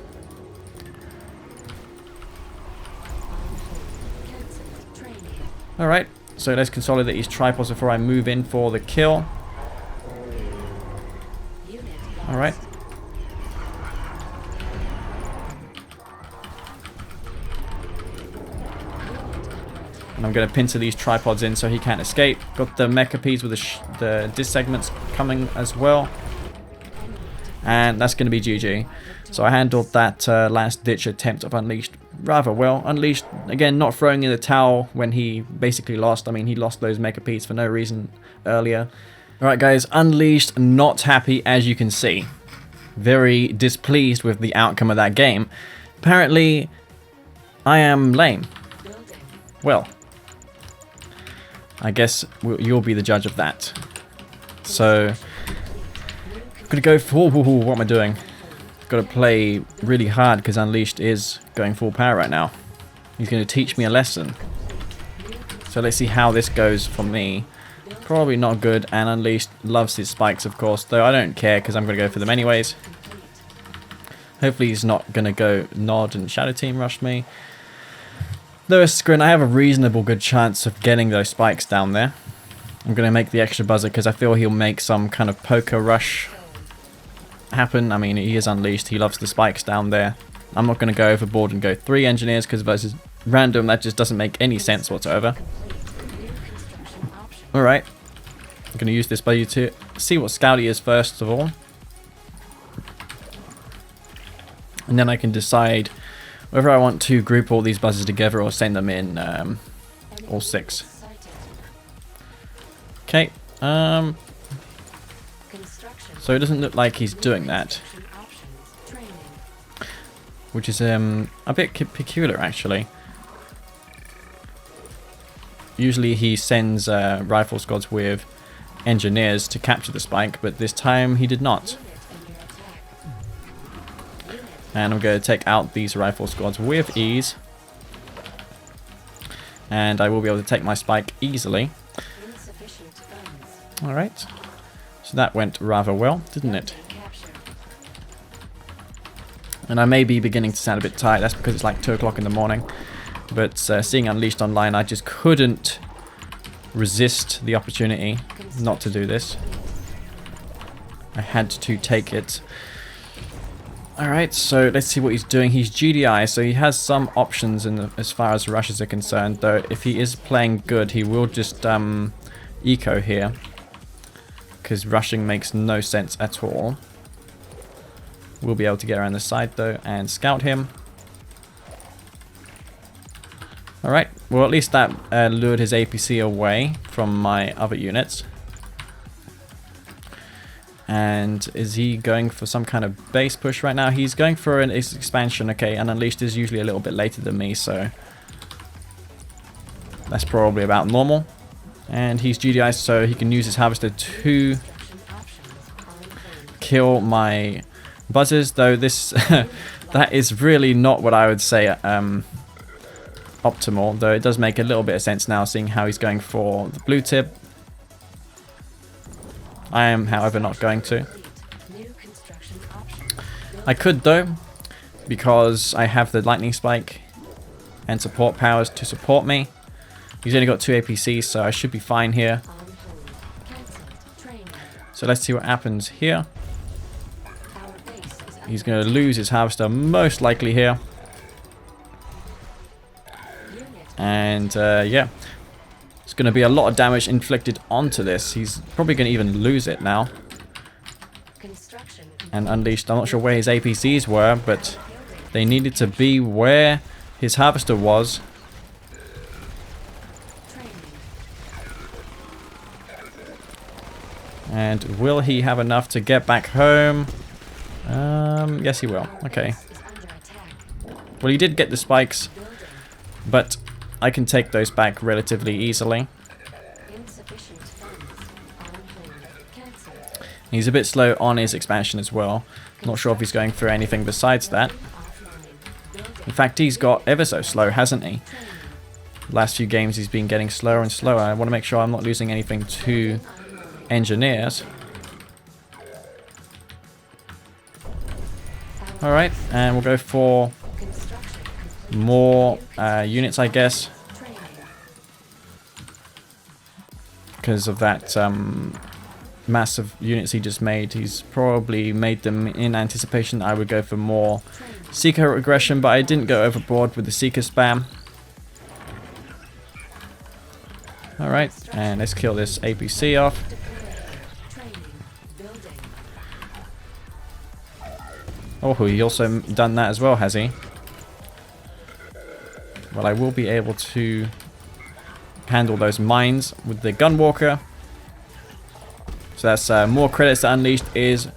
Alright, so let's consolidate these tripods before I move in for the kill. Alright. And I'm going to pincer these tripods in so he can't escape. Got the Mechapedes with the disc segments coming as well. And that's going to be GG. So I handled that last ditch attempt of Unleashed rather well. Unleashed, again, not throwing in the towel when he basically lost. I mean, he lost those Mechapedes for no reason earlier. Alright guys, Unleashed not happy, as you can see. Very displeased with the outcome of that game. Apparently, I am lame. Well, I guess you'll be the judge of that. So, I'm gonna go for... what am I doing? Gotta play really hard because Unleashed is going full power right now. He's gonna teach me a lesson. So let's see how this goes for me. Probably not good, and Unleashed loves his spikes, of course, though I don't care because I'm gonna go for them anyways. Hopefully he's not gonna go Nod and Shadow Team rush me. Though Skrin, I have a reasonable good chance of getting those spikes down there. I'm going to make the extra buzzer because I feel he'll make some kind of poker rush happen. I mean, he is Unleashed. He loves the spikes down there. I'm not going to go overboard and go 3 engineers because versus random, that just doesn't make any sense whatsoever. Alright. I'm going to use this buzzer to see what Scouty is first of all. And then I can decide whether I want to group all these buzzers together or send them in all 6. Okay. So it doesn't look like he's doing that. Which is a bit peculiar actually. Usually he sends rifle squads with engineers to capture the spike, but this time he did not. And I'm going to take out these rifle squads with ease. And I will be able to take my spike easily. Alright. So that went rather well, didn't it? And I may be beginning to sound a bit tired. That's because it's like 2 o'clock in the morning. But seeing Unleashed online, I just couldn't resist the opportunity not to do this. I had to take it. Alright, so let's see what he's doing. He's GDI, so he has some options as far as rushes are concerned, though if he is playing good, he will just eco here. Because rushing makes no sense at all. We'll be able to get around the side, though, and scout him. Alright, well at least that lured his APC away from my other units. And is he going for some kind of base push right now? He's going for an expansion, okay, and Unleashed is usually a little bit later than me, so that's probably about normal. And he's GDI, so he can use his harvester to kill my buzzers, though this that is really not what I would say optimal, though it does make a little bit of sense now, seeing how he's going for the blue tip. I am, however, not going to. I could, though, because I have the lightning spike and support powers to support me. He's only got 2 APCs, so I should be fine here. So let's see what happens here. He's going to lose his harvester most likely here. And yeah, it's going to be a lot of damage inflicted onto this. He's probably going to even lose it now. And Unleashed, I'm not sure where his APCs were, but they needed to be where his harvester was. And will he have enough to get back home? Yes, he will. Okay. Well, he did get the spikes, but I can take those back relatively easily. He's a bit slow on his expansion as well. Not sure if he's going through anything besides that. In fact, he's got ever so slow, hasn't he? Last few games he's been getting slower and slower. I want to make sure I'm not losing anything to engineers. Alright, and we'll go for more units, I guess. Because of that massive units he just made. He's probably made them in anticipation that I would go for more Seeker aggression, but I didn't go overboard with the Seeker spam. Alright, and let's kill this APC off. Oh, he also done that as well, has he? Well, I will be able to handle those mines with the Gunwalker. So that's more credits that Unleashed is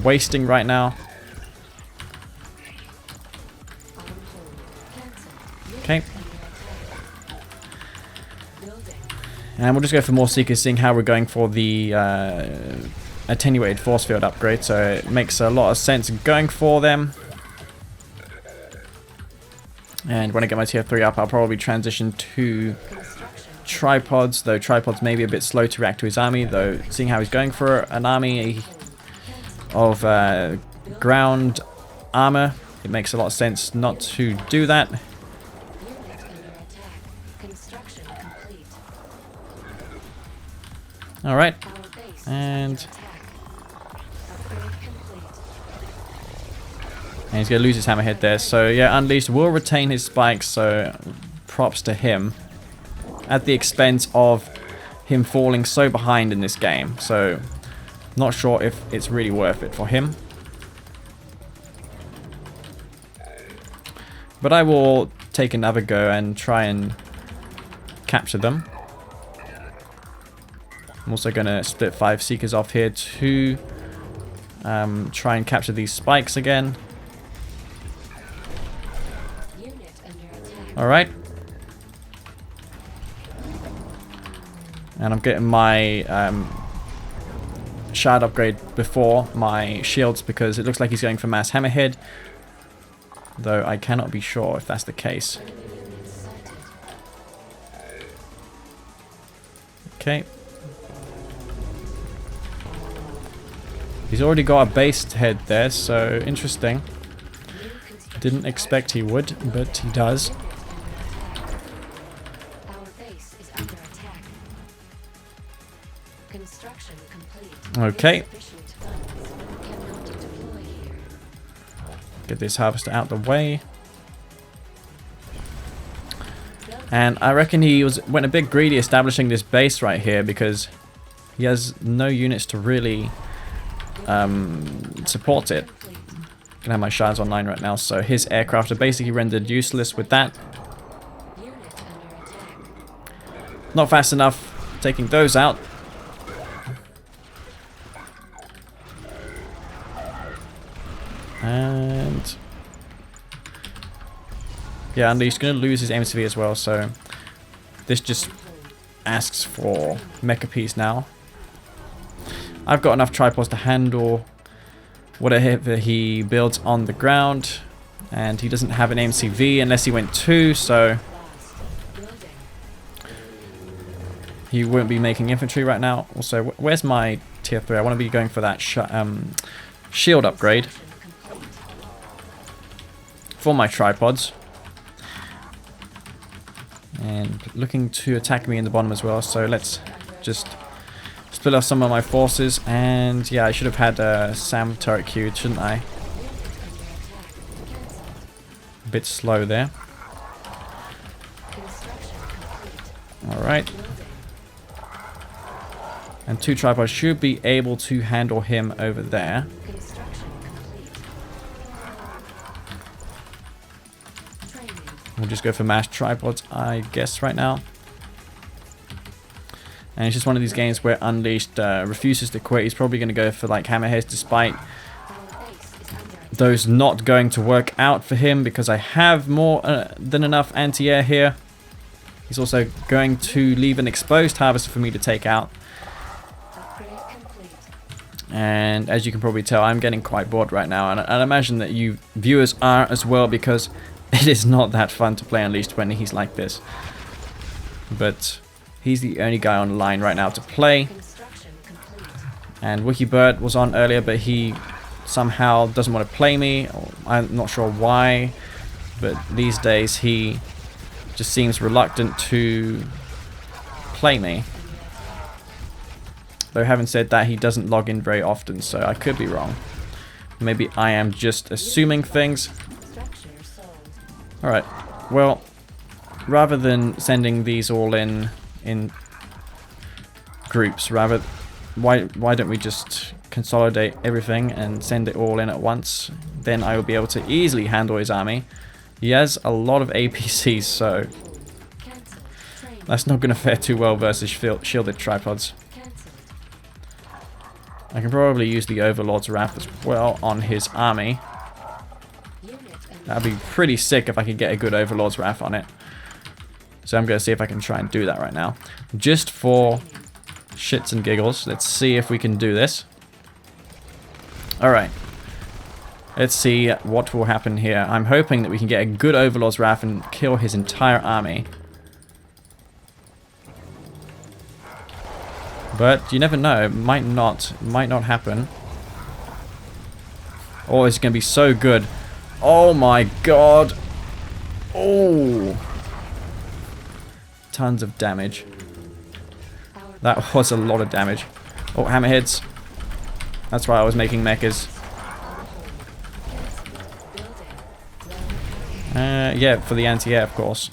wasting right now. Okay. And we'll just go for more Seekers, seeing how we're going for the attenuated force field upgrade, so it makes a lot of sense going for them. And when I get my tier 3 up, I'll probably transition to tripods, though tripods may be a bit slow to react to his army, though seeing how he's going for an army of ground armor, it makes a lot of sense not to do that. Alright, and he's going to lose his hammerhead there. So yeah, Unleashed will retain his spikes, so props to him. At the expense of him falling so behind in this game. So not sure if it's really worth it for him. But I will take another go and try and capture them. I'm also going to split 5 Seekers off here to try and capture these spikes again. Alright. And I'm getting my shard upgrade before my shields because it looks like he's going for mass hammerhead. Though I cannot be sure if that's the case. Okay. He's already got a based head there, so interesting. Didn't expect he would, but he does. Okay. Get this harvester out the way. And I reckon he went a bit greedy establishing this base right here because he has no units to really support it. I can have my shards online right now, so his aircraft are basically rendered useless with that. Not fast enough taking those out. And yeah, and he's going to lose his MCV as well, so this just asks for mecha piece now. I've got enough tripods to handle whatever he builds on the ground, and he doesn't have an MCV unless he went 2, so he won't be making infantry right now. Also, where's my tier 3. I want to be going for that shield upgrade for my tripods. And looking to attack me in the bottom as well. So let's just split off some of my forces. And yeah, I should have had a SAM turret queued, shouldn't I? A bit slow there. Alright. And 2 tripods should be able to handle him over there. We'll just go for mass tripods, I guess, right now. And it's just one of these games where Unleashed refuses to quit. He's probably going to go for like hammerheads, despite those not going to work out for him, because I have more than enough anti-air here. He's also going to leave an exposed harvester for me to take out. And as you can probably tell, I'm getting quite bored right now. And I imagine that you viewers are as well, because it is not that fun to play Unleashed when he's like this. But he's the only guy on the line right now to play. And Wikibird was on earlier, but he somehow doesn't want to play me. I'm not sure why. But these days he just seems reluctant to play me. Though having said that, he doesn't log in very often, so I could be wrong. Maybe I am just assuming things. Alright, well, rather than sending these all in groups, why don't we just consolidate everything and send it all in at once? Then I will be able to easily handle his army. He has a lot of APCs, so that's not going to fare too well versus shielded tripods. I can probably use the Overlord's Wrath as well on his army. That'd be pretty sick if I could get a good Overlord's Wrath on it. So I'm going to see if I can try and do that right now. Just for shits and giggles. Let's see if we can do this. Alright. Let's see what will happen here. I'm hoping that we can get a good Overlord's Wrath and kill his entire army. But you never know. It might not happen. Oh, it's going to be so good. Oh my god. Oh. Tons of damage. That was a lot of damage. Oh, hammerheads. That's why I was making mechas. Yeah, for the anti-air, of course.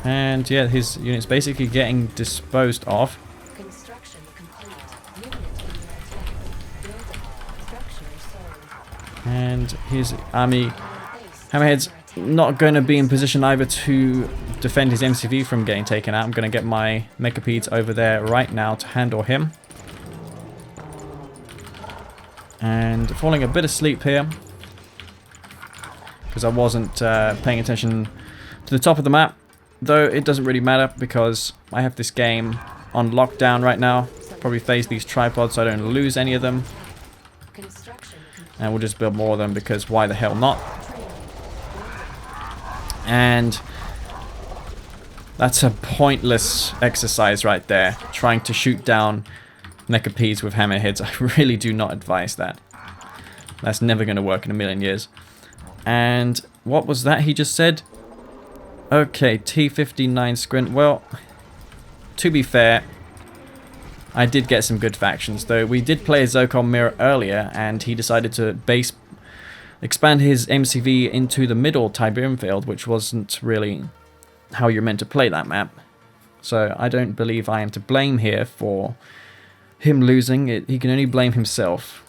And yeah, his unit's basically getting disposed of. And his army, hammerhead's not going to be in position either to defend his MCV from getting taken out. I'm going to get my Mechapeds over there right now to handle him. And falling a bit asleep here, because I wasn't paying attention to the top of the map. Though it doesn't really matter, because I have this game on lockdown right now. Probably phase these tripods so I don't lose any of them. And we'll just build more of them, because why the hell not? And that's a pointless exercise right there, trying to shoot down Mechapeds with hammerheads. I really do not advise that. That's never going to work in a million years. And what was that he just said? Okay, T-59 Squint. Well, to be fair, I did get some good factions, though. We did play a Zocom mirror earlier, and he decided to expand his MCV into the middle Tiberium field, which wasn't really how you're meant to play that map. So I don't believe I am to blame here for him losing. He can only blame himself.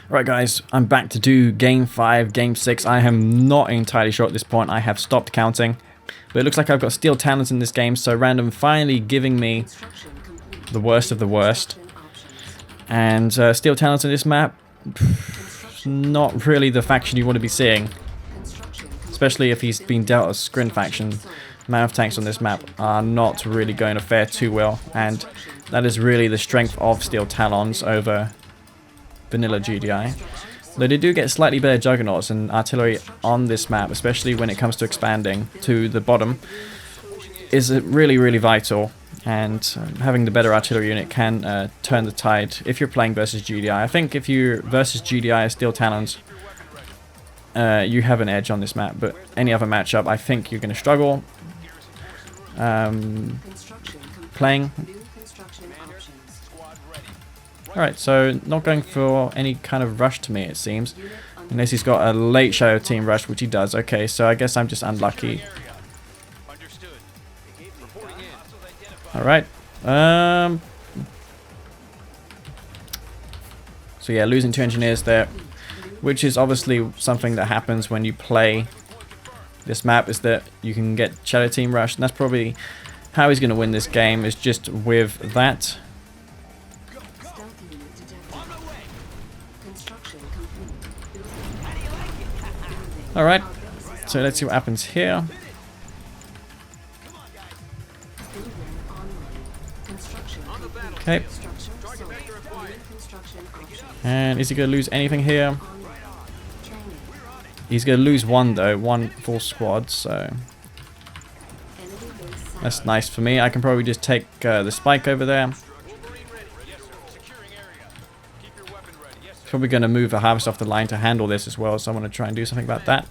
Alright guys, I'm back to do Game 5, Game 6. I am not entirely sure at this point. I have stopped counting. But it looks like I've got Steel Talons in this game, so random finally giving me the worst of the worst. And Steel Talons in this map, not really the faction you want to be seeing. Especially if he's been dealt a Scrin faction. The amount of tanks on this map are not really going to fare too well. And that is really the strength of Steel Talons over vanilla GDI. Though they do get slightly better juggernauts and artillery on this map, especially when it comes to expanding to the bottom, is really, really vital. And having the better artillery unit can turn the tide if you're playing versus GDI. I think if you're versus GDI or Steel Talons, you have an edge on this map. But any other matchup, I think you're going to struggle playing. Alright, so not going for any kind of rush to me, it seems. Unless he's got a late Shadow Team rush, which he does. Okay, so I guess I'm just unlucky. Alright. So yeah, losing 2 engineers there. Which is obviously something that happens when you play this map, is that you can get Shadow Team rush. And that's probably how he's going to win this game, is just with that. Alright, so let's see what happens here. Okay. And is he going to lose anything here? He's going to lose one though, one full squad, so that's nice for me. I can probably just take the spike over there. Probably going to move a harvest off the line to handle this as well, so I'm going to try and do something about that.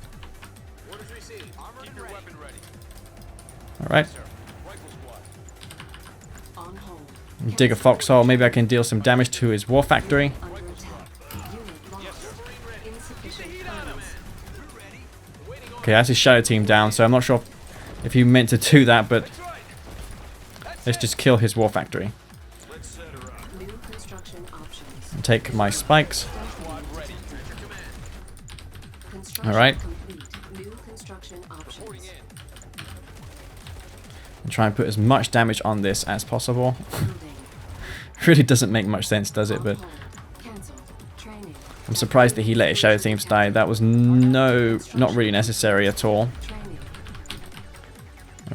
Alright. Dig a foxhole. Maybe I can deal some damage to his war factory. Okay, that's his Shadow Team down, so I'm not sure if he meant to do that, but let's just kill his war factory. And take my spikes. Alright. And try and put as much damage on this as possible. Really doesn't make much sense, does it? But I'm surprised that he let his Shadow Teams die. That was not really necessary at all.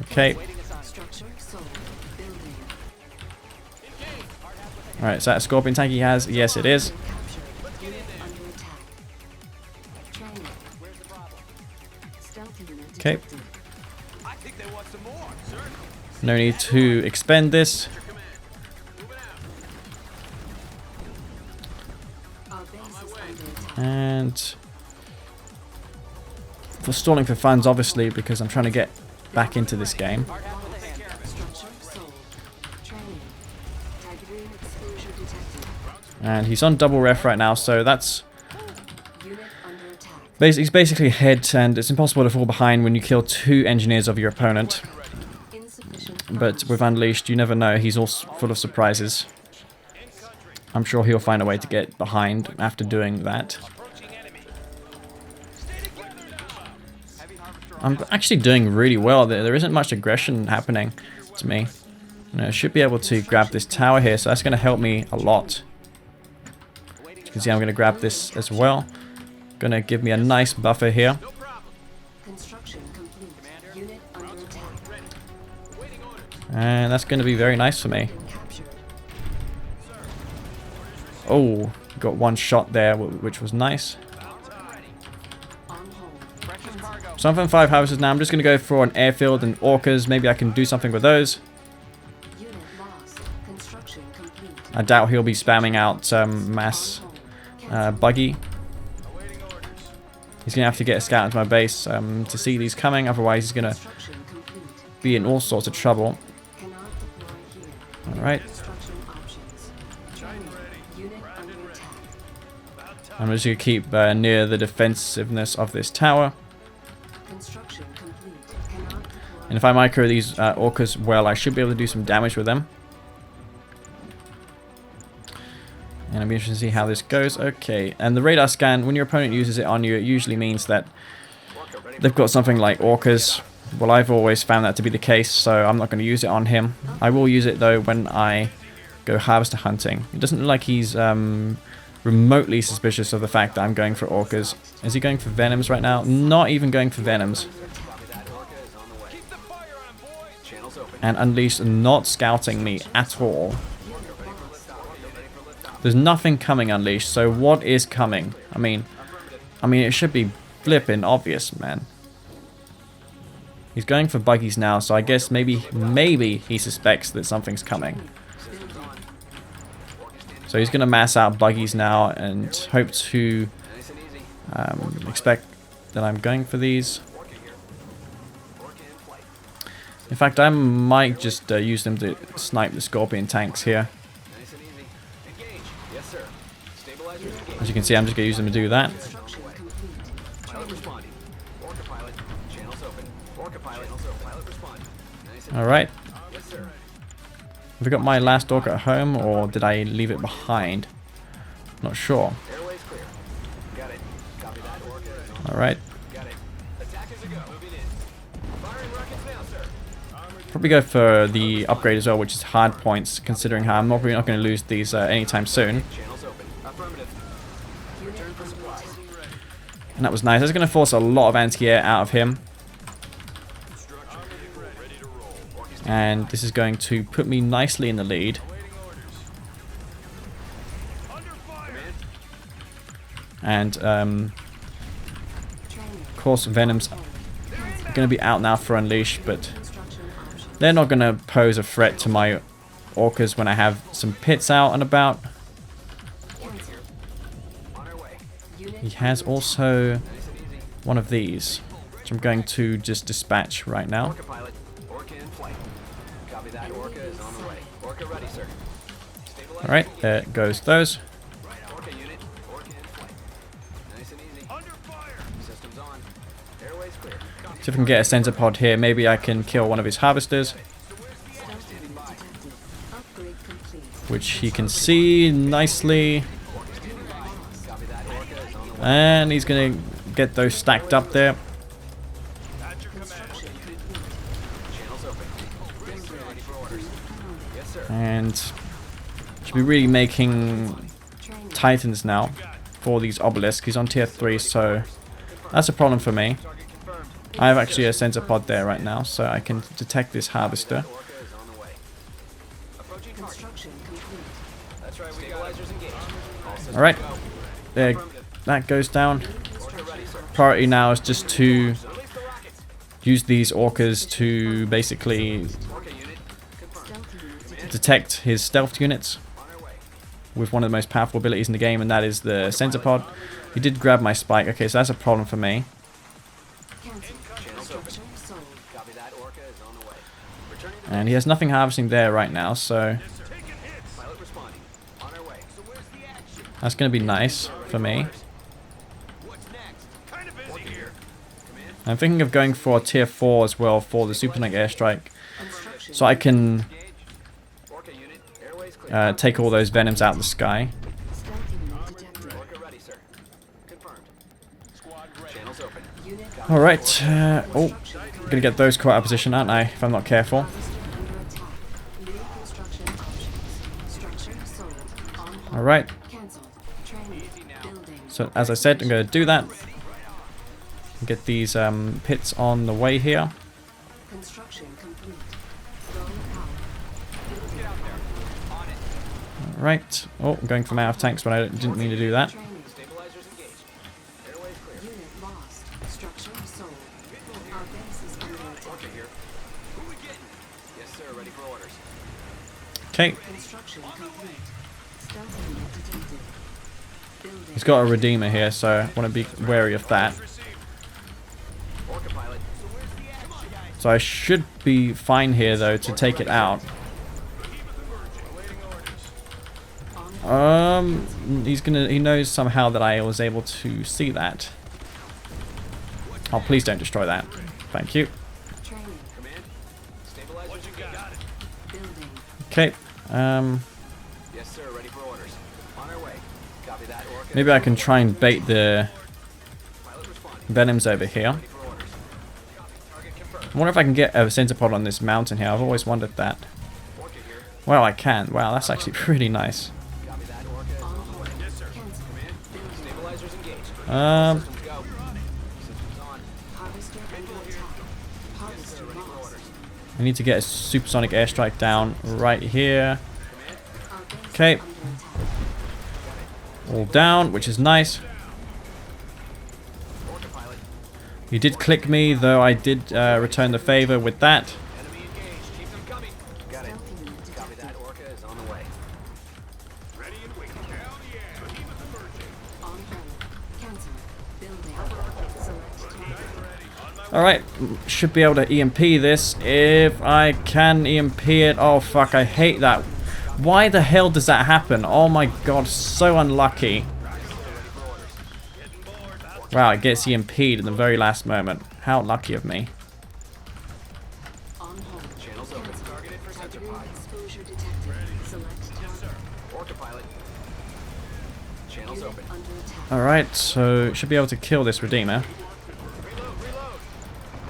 Okay. Alright, is that a Scorpion tank he has? Yes, it is. Okay. No need to expend this. And for stalling for funds, obviously, because I'm trying to get back into this game. And he's on double ref right now, so that's he's basically ahead, and it's impossible to fall behind when you kill 2 engineers of your opponent. But with Unleashed, you never know, he's all full of surprises. I'm sure he'll find a way to get behind after doing that. I'm actually doing really well. There isn't much aggression happening to me. I should be able to grab this tower here, so that's going to help me a lot. As you can see, I'm going to grab this as well. Going to give me a nice buffer here. And that's going to be very nice for me. Oh, got one shot there, which was nice. So I'm from 5 houses now. I'm just going to go for an airfield and orcas. Maybe I can do something with those. I doubt he'll be spamming out mass buggy. He's going to have to get a scout into my base to see these coming. Otherwise, he's going to be in all sorts of trouble. Alright. I'm just going to keep near the defensiveness of this tower. And if I micro these orcas well, I should be able to do some damage with them. And I'll be interested to see how this goes. Okay, and the radar scan, when your opponent uses it on you, it usually means that they've got something like orcas. Well, I've always found that to be the case, so I'm not going to use it on him. I will use it, though, when I go harvester hunting. It doesn't look like he's remotely suspicious of the fact that I'm going for orcas. Is he going for venoms right now? Not even going for venoms. And Unleashed not scouting me at all. There's nothing coming, Unleashed, so what is coming? I mean, I mean, it should be flipping obvious, man. He's going for buggies now, so I guess maybe he suspects that something's coming. So he's going to mass out buggies now and hope to expect that I'm going for these. In fact, I might just use them to snipe the Scorpion tanks here. As you can see, I'm just going to use them to do that. Alright. Have I got my last orc at home, or did I leave it behind? Not sure. Alright. Probably go for the upgrade as well, which is hard points, considering how I'm probably not going to lose these anytime soon. And that was nice. That's going to force a lot of anti-air out of him. And this is going to put me nicely in the lead. And of course Venom's going to be out now for Unleash, but they're not going to pose a threat to my orcas when I have some pits out and about. He has also one of these, which I'm going to just dispatch right now. Alright, there goes those. See if I can get a sensor pod here. Maybe I can kill one of his harvesters, which he can see nicely. And he's going to get those stacked up there. And should be really making Titans now for these obelisks. He's on tier 3, so that's a problem for me. I have actually a sensor pod there right now, so I can detect this harvester. Alright, there, that goes down. Priority now is just to use these orcas to basically detect his stealth units with one of the most powerful abilities in the game, and that is the sensor pod. He did grab my spike. Okay, so that's a problem for me. And he has nothing harvesting there right now, so that's going to be nice for me. I'm thinking of going for tier 4 as well for the supersonic airstrike, so I can take all those venoms out of the sky. Alright, oh, gonna get those caught out of position, aren't I, if I'm not careful. Alright. So, as I said, I'm gonna do that. Get these pits on the way here. Alright. Oh, I'm going from out of tanks, but I didn't mean to do that. Okay. He's got a Redeemer here, so I want to be wary of that. So I should be fine here, though, to take it out. He knows somehow that I was able to see that. Oh, please don't destroy that. Thank you. Okay. Maybe I can try and bait the venoms over here. I wonder if I can get a sensor pod on this mountain here. I've always wondered that. Well, I can. Wow, that's actually pretty nice. I need to get a supersonic airstrike down right here. Okay. All down, which is nice. He did click me, though I did return the favor with that. Enemy engaged. Keep them coming. Got it. Copy that. Orca is on the way. Ready and waiting. Hell yeah. Behemoth emerging. On hold. Cancel. Building. Select target. Alright, should be able to EMP this if I can EMP it. Oh fuck, I hate that. Why the hell does that happen? Oh my god, so unlucky. Wow, it gets EMP'd in the very last moment. How lucky of me. On hold. Channels open. Targeted for sensor pod. Exposure detected. Select target. Orca pilot. Channels open. Under attack. Alright, so should be able to kill this Redeemer. Reload.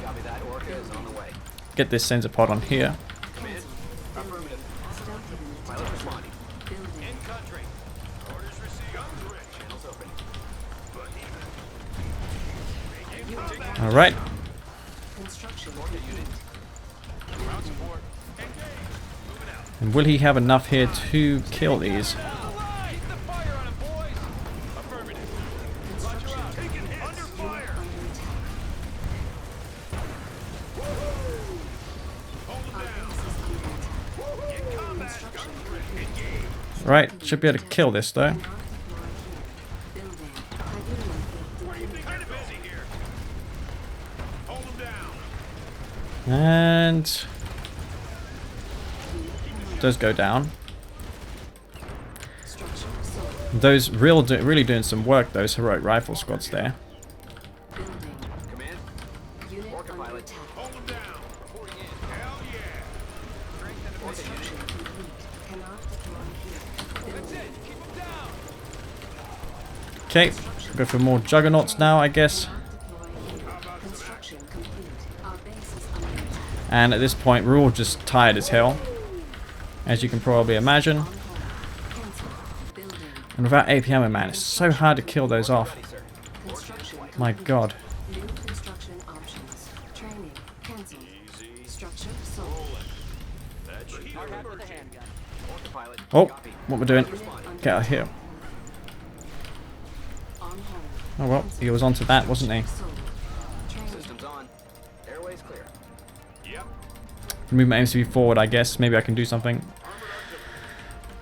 Copy that. Orca is on the way. Get this sensor pod on here. Command. Affirmative. Stealthily Pilot detected. responding. Building. In country. Orders received. Channels open. Alright. Construction Orca unit. Ground support. And will he have enough here to kill these? Keep the fire on him, boys. Affirmative. Roger out. Taking hits. Under fire. under attack. Our base is under attack. In combat. Construction Engage. Right, should be able to kill this though. Cannot deploy here. Building. Hydrogen field Kind of busy here. Hold them down. And does go down. structure sold. Those really doing some work, those heroic rifle squads there. Building. Command. Unit Orca under pilot. attack. Hold them down. Reporting in. Hell yeah. Construction complete. Cannot deploy here. Building. Keep them down. Okay, go for more juggernauts now, I guess. Cannot deploy here. Construction complete. Our base is under attack. And at this point, we're all just tired as hell, as you can probably imagine. On hold. Cancel. Building. And without AP ammo, man, it's so hard to kill those off. Ready, sir. Construction complete. My god. New construction options. Training. Cancel. Structure sold. Orca pilot. Oh, Copy. what we're doing. Unit under Get out of here. On hold. Oh well, he was onto that, wasn't he? Sold. Training. Systems on. Airways clear. Yep. Move my MCV forward, I guess. Maybe I can do something.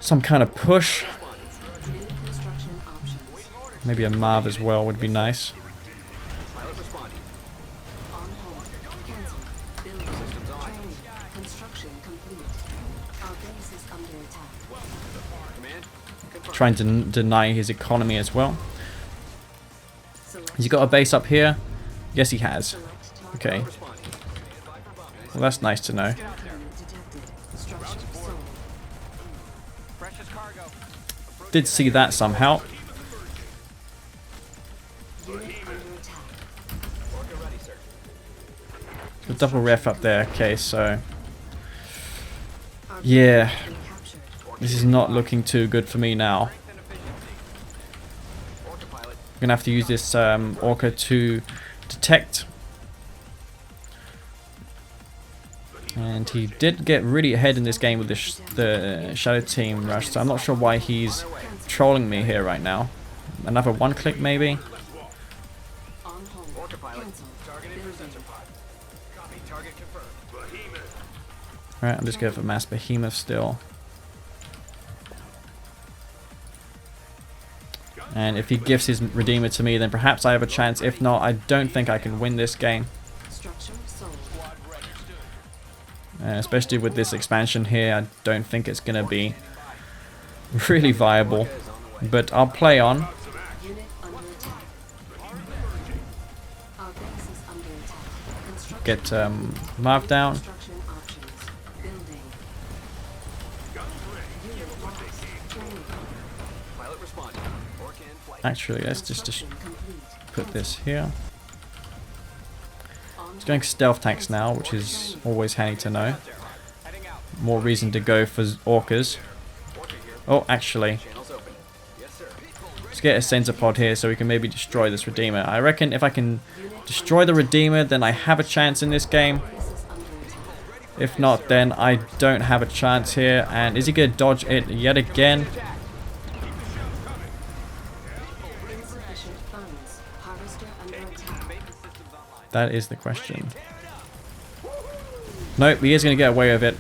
Some kind of push. New construction options. Maybe a Marv as well would be nice. Pilot responding. On hold. Cancel. Building. Training. Construction complete. Our base is under attack. Command. Confirm. Trying to deny his economy as well. Select. Has he got a base up here? Yes, he has. Select target. Okay. Responding. Well, that's nice to know. Unit detected. Structure sold. Precious cargo. Did see that somehow. Unit under attack. Orca ready, sir. The double ref up there. Okay, so Our yeah, base has been captured. this is not looking too good for me now. Orca pilot. I'm gonna have to use this Orca to detect. And he did get really ahead in this game with the Shadow Team Rush, so I'm not sure why he's trolling me here right now. Another one click maybe? On hold. Orca pilot. Cancel. Targeted for Building. sensor pod. Copy. Target confirmed. Behemoth. Alright, I'm just going for Mass Behemoth still. And if he gives his Redeemer to me, then perhaps I have a chance. If not, I don't think I can win this game. Structure sold. Especially with this expansion here, I don't think it's going to be really viable. But I'll play on. Unit under attack. Our base is under attack. Construction. Get Marv down. Construction options. Building. Unit lost. Training. Pilot responding. Orca in flight. Actually, let's just Construction complete. put this here. On It's going stealth tanks now, which is always handy to know. Heading out. More reason to go for Orcas. Orca here. Oh, actually, Channels open. Yes, sir. let's get a sensor pod here so we can maybe destroy this Redeemer. I reckon if I can destroy the Redeemer, then I have a chance in this game. base is under attack. If not, then I don't have a chance here. And is he going to dodge it yet again? Insufficient funds. Harvester under attack. Maintenance systems online. That is the question. Nope, he is going to get away with it.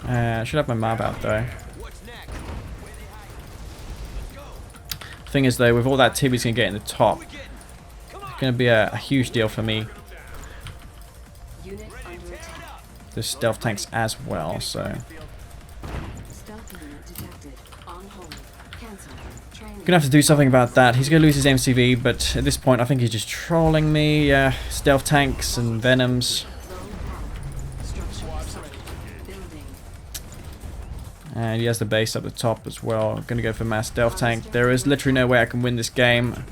I should have my map out though. Thing is though, with all that tib he's going to get in the top, it's going to be a huge deal for me. Unit under attack. There's stealth tanks as well, so... Stealth unit detected. On hold. Cancel. Training. Gonna have to do something about that. He's gonna lose his MCV, but at this point I think he's just trolling me. Stealth tanks and venoms. Zone power. Structures. Building. And he has the base up the top as well. Gonna go for mass stealth tank. There is literally no way I can win this game.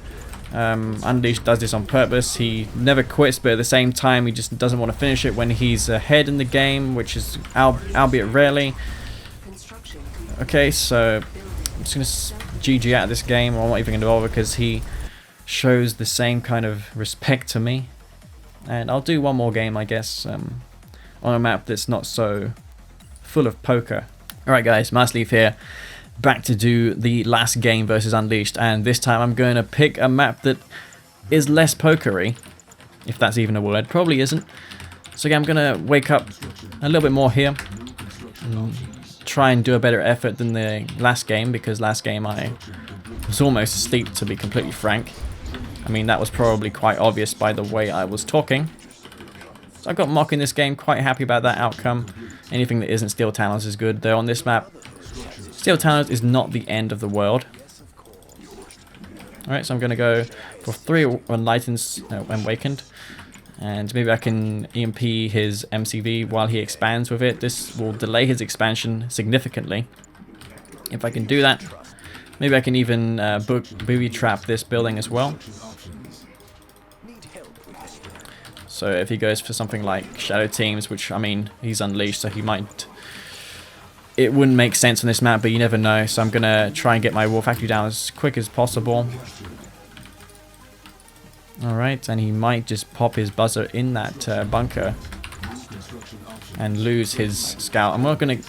Unleashed does this on purpose. He never quits, but at the same time he just doesn't want to finish it when he's ahead in the game, which is albeit rarely. Construction. Okay, so I'm just gonna GG out of this game. I'm not even gonna bother because he shows the same kind of respect to me. And I'll do one more game, I guess, on a map that's not so full of poker. Alright guys, Massleaf here. Back to do the last game versus Unleashed, and this time I'm going to pick a map that is less pokery, if that's even a word. Probably isn't. So again, I'm going to wake up a little bit more here, and try and do a better effort than the last game, because last game I was almost asleep, to be completely frank. I mean, that was probably quite obvious by the way I was talking. So I've got Mock in this game, quite happy about that outcome. Anything that isn't Steel Talons is good, though on this map. Steel Talons is not the end of the world. Alright, so I'm going to go for 3 Enlightened and Awakened. And maybe I can EMP his MCV while he expands with it. This will delay his expansion significantly. If I can do that, maybe I can even booby trap this building as well. So if he goes for something like Shadow Teams, which, I mean, he's Unleashed, so he might... It wouldn't make sense on this map, but you never know. So I'm going to try and get my War Factory down as quick as possible. Alright, and he might just pop his buzzer in that bunker and lose his scout. I'm not going to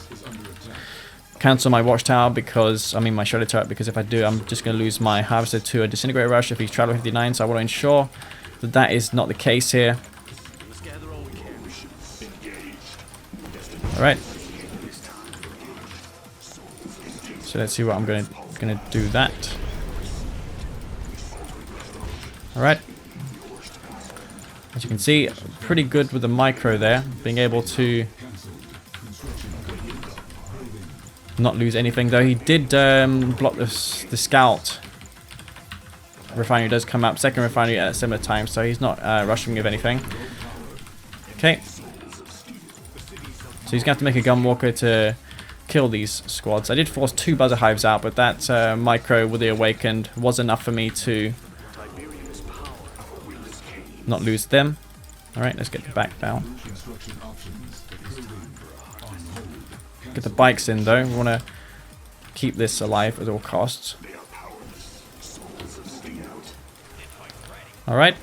cancel my watchtower because, I mean my shadow turret, because if I do, I'm just going to lose my harvester to a disintegrator rush if he's travel 59. So I want to ensure that that is not the case here. Alright. So let's see what I'm gonna do that. Alright. As you can see, pretty good with the micro there, being able to not lose anything, though he did block the scout. Refinery does come up, second refinery at a similar time, so he's not rushing me with anything. Okay. So he's gonna have to make a gunwalker to kill these squads. I did force 2 buzzer hives out, but that micro with the awakened was enough for me to not lose them. Alright, let's get the back down. Get the bikes in though. We want to keep this alive at all costs. Alright.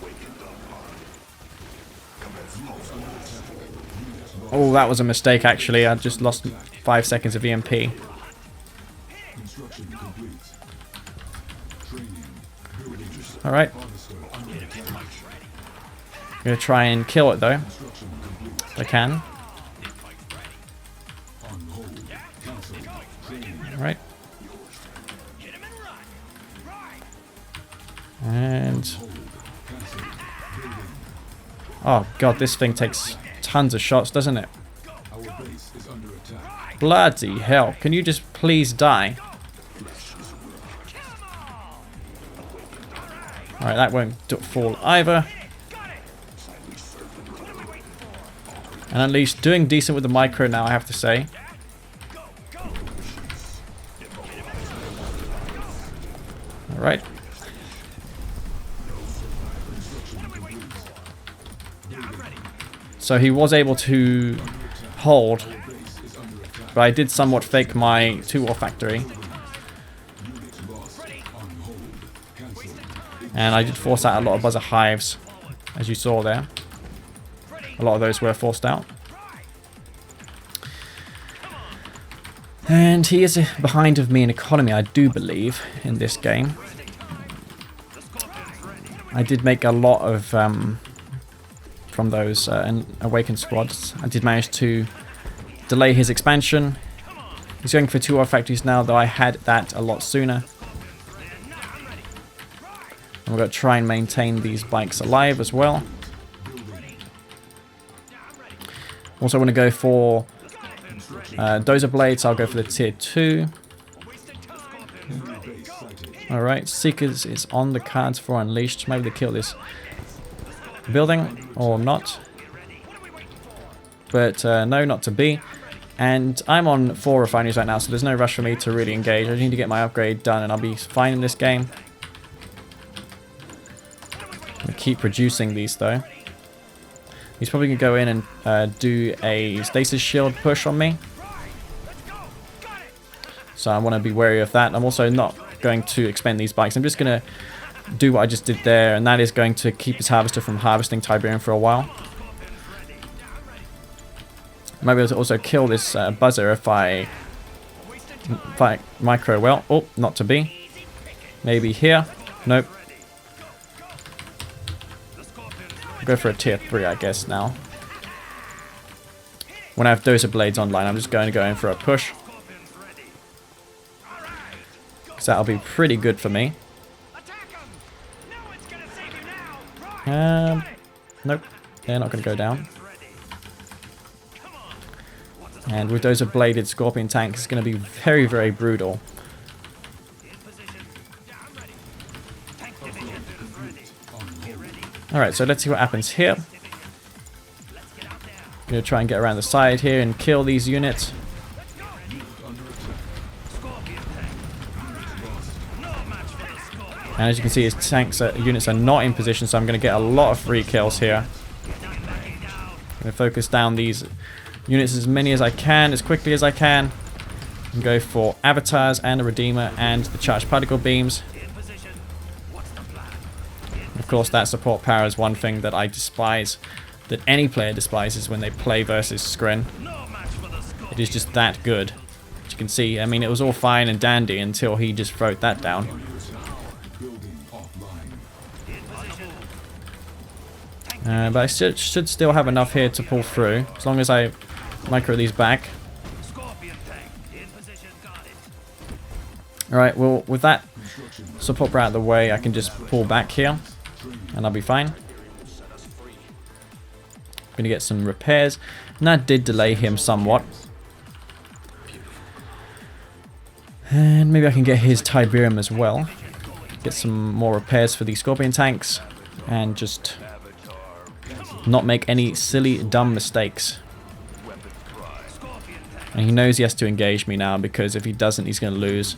Oh, that was a mistake actually. I just lost 5 seconds of EMP. Alright. I'm going to try and kill it though. If I can. Alright. And... oh god, this thing takes tons of shots, doesn't it? Bloody hell, can you just please die? Alright, that won't fall either. And at least doing decent with the micro now, I have to say. Alright. So he was able to hold, but I did somewhat fake my 2 War Factory. And I did force out a lot of buzzer hives, as you saw there. A lot of those were forced out. And he is behind of me in economy, I do believe, in this game. I did make a lot of from those awakened squads. I did manage to delay his expansion. He's going for 2 war factories now, though I had that a lot sooner. And we've got to try and maintain these bikes alive as well. Also want to go for dozer blades. I'll go for the tier 2. Alright, Seekers is on the cards for Unleashed. Maybe they kill this building or not. But no, not to be. And I'm on 4 refineries right now, so there's no rush for me to really engage. I just need to get my upgrade done and I'll be fine in this game. I'm going to keep producing these though. He's probably going to go in and do a stasis shield push on me. So I want to be wary of that. I'm also not going to expend these bikes. I'm just going to do what I just did there, and that is going to keep his harvester from harvesting Tiberium for a while. I might be able to also kill this buzzer if I micro well. Oh, not to be. Maybe here. Nope. I'll go for a tier 3, I guess, now. When I have dozer blades online, I'm just going to go in for a push. Because that'll be pretty good for me. Nope. They're not going to go down. And with dozer bladed Scorpion tanks, it's going to be very, very brutal. Alright, so let's see what happens here. I'm going to try and get around the side here and kill these units. And as you can see, his units are not in position, so I'm going to get a lot of free kills here. I'm going to focus down these units as many as I can, as quickly as I can. And go for avatars and a redeemer and the charged particle beams. Of course, that support power is one thing that I despise, that any player despises when they play versus Skrin. It is just that good. As you can see, I mean, it was all fine and dandy until he just wrote that down. But I should still have enough here to pull through, as long as I micro these back. Alright, well, with that support out of the way, I can just pull back here. And I'll be fine. I'm going to get some repairs. And that did delay him somewhat. And maybe I can get his Tiberium as well. Get some more repairs for the Scorpion tanks. And just not make any silly, dumb mistakes. And he knows he has to engage me now, because if he doesn't, he's going to lose.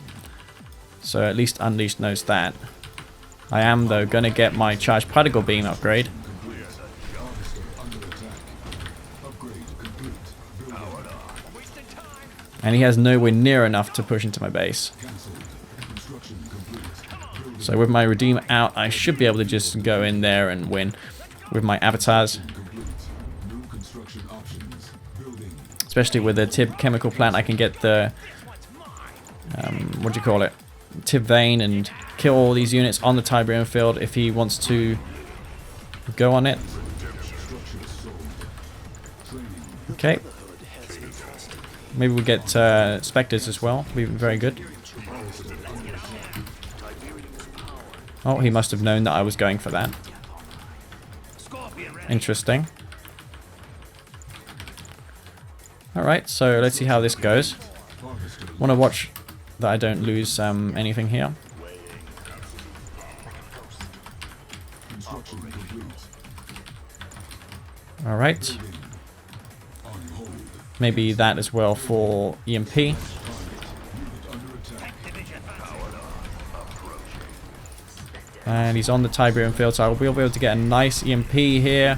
So at least Unleashed knows that. I am, though, going to get my charged particle beam upgrade. And he has nowhere near enough to push into my base. So with my Redeemer out, I should be able to just go in there and win with my avatars. Especially with the Tib chemical plant, I can get the... what do you call it? Tib vein and kill all these units on the Tiberium field if he wants to go on it. Okay. Maybe we'll get Spectres as well. Be very good. Oh, he must have known that I was going for that. Interesting. Alright, so let's see how this goes. Want to watch that I don't lose anything here. Alright. Maybe that as well for EMP. And he's on the Tiberium field, so I will be able to get a nice EMP here.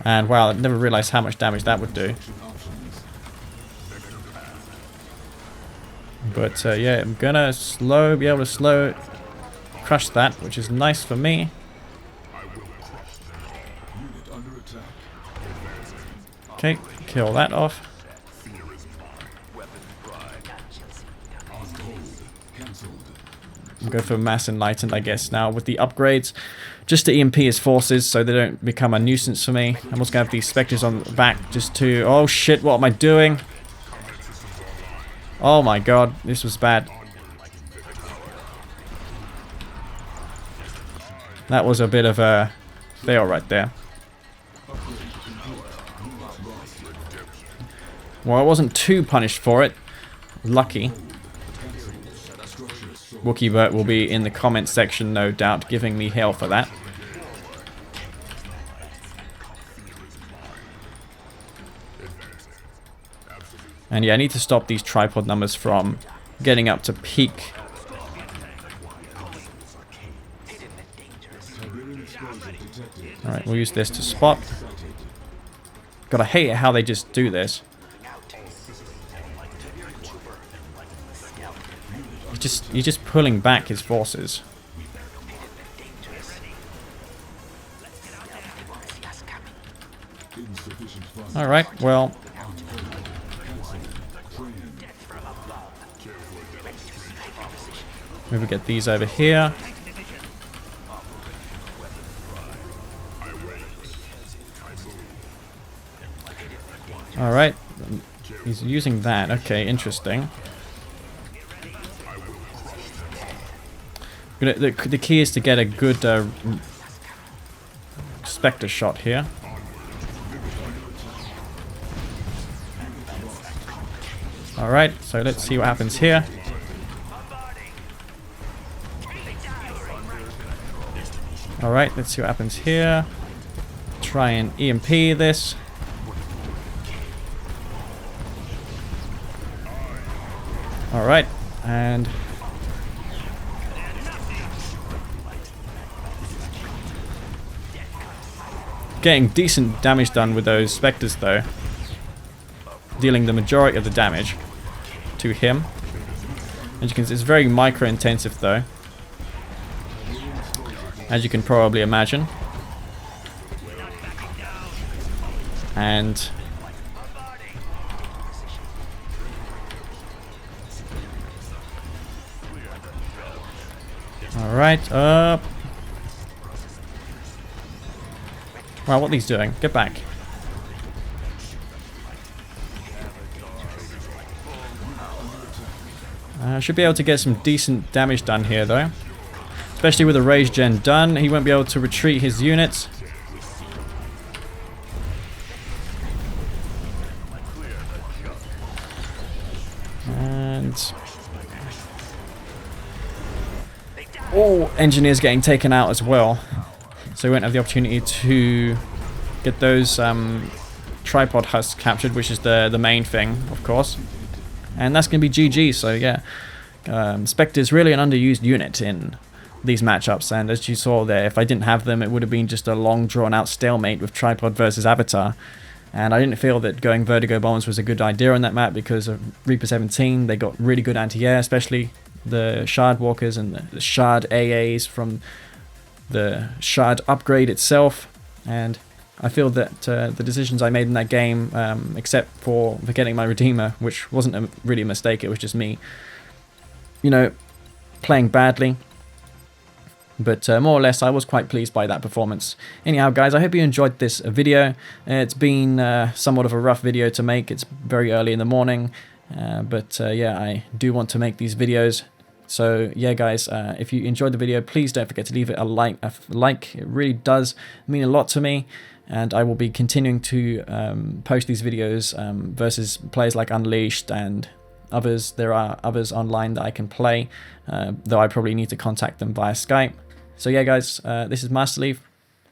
And wow, I never realized how much damage that would do. But yeah, I'm gonna be able to crush that, which is nice for me. Okay, kill that off. go for mass enlightened, I guess, now with the upgrades. Just to EMP his forces so they don't become a nuisance for me. I'm also going to have these specters on the back just to... Oh shit, what am I doing? Oh my god, this was bad. That was a bit of a fail right there. Well, I wasn't too punished for it. Lucky. WookieBert will be in the comments section, no doubt, giving me hell for that. And yeah, I need to stop these tripod numbers from getting up to peak. Alright, we'll use this to spot. God, I hate how they just do this. You're just pulling back his forces. Alright, well... maybe get these over here. Alright, he's using that. Okay, interesting. The key is to get a good Spectre shot here. Alright, so let's see what happens here. Alright, let's see what happens here. Try and EMP this. Alright, and... getting decent damage done with those Spectres though. Dealing the majority of the damage to him. As you can see, it's very micro intensive though, as you can probably imagine. And alright, up. Wow, what are these doing? Get back. Should be able to get some decent damage done here though. Especially with the rage gen done, he won't be able to retreat his units. And... oh, engineers getting taken out as well. So we won't have the opportunity to get those tripod husks captured, which is the main thing, of course. And that's going to be GG, so yeah. Spectre is really an underused unit in these matchups, and as you saw there, if I didn't have them, it would have been just a long drawn-out stalemate with tripod versus avatar. And I didn't feel that going vertigo bombs was a good idea on that map because of Reaper 17. They got really good anti-air, especially the Shard Walkers and the Shard AAs from the Shard upgrade itself. And I feel that the decisions I made in that game, except for forgetting my Redeemer, which wasn't really a mistake, it was just me, you know, playing badly. But more or less, I was quite pleased by that performance. Anyhow, guys, I hope you enjoyed this video. It's been somewhat of a rough video to make. It's very early in the morning. But yeah, I do want to make these videos. So yeah, guys, if you enjoyed the video, please don't forget to leave it a like. It really does mean a lot to me. And I will be continuing to post these videos versus players like Unleashed and others. There are others online that I can play, though I probably need to contact them via Skype. So yeah, guys, this is Master Leaf.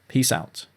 Peace out.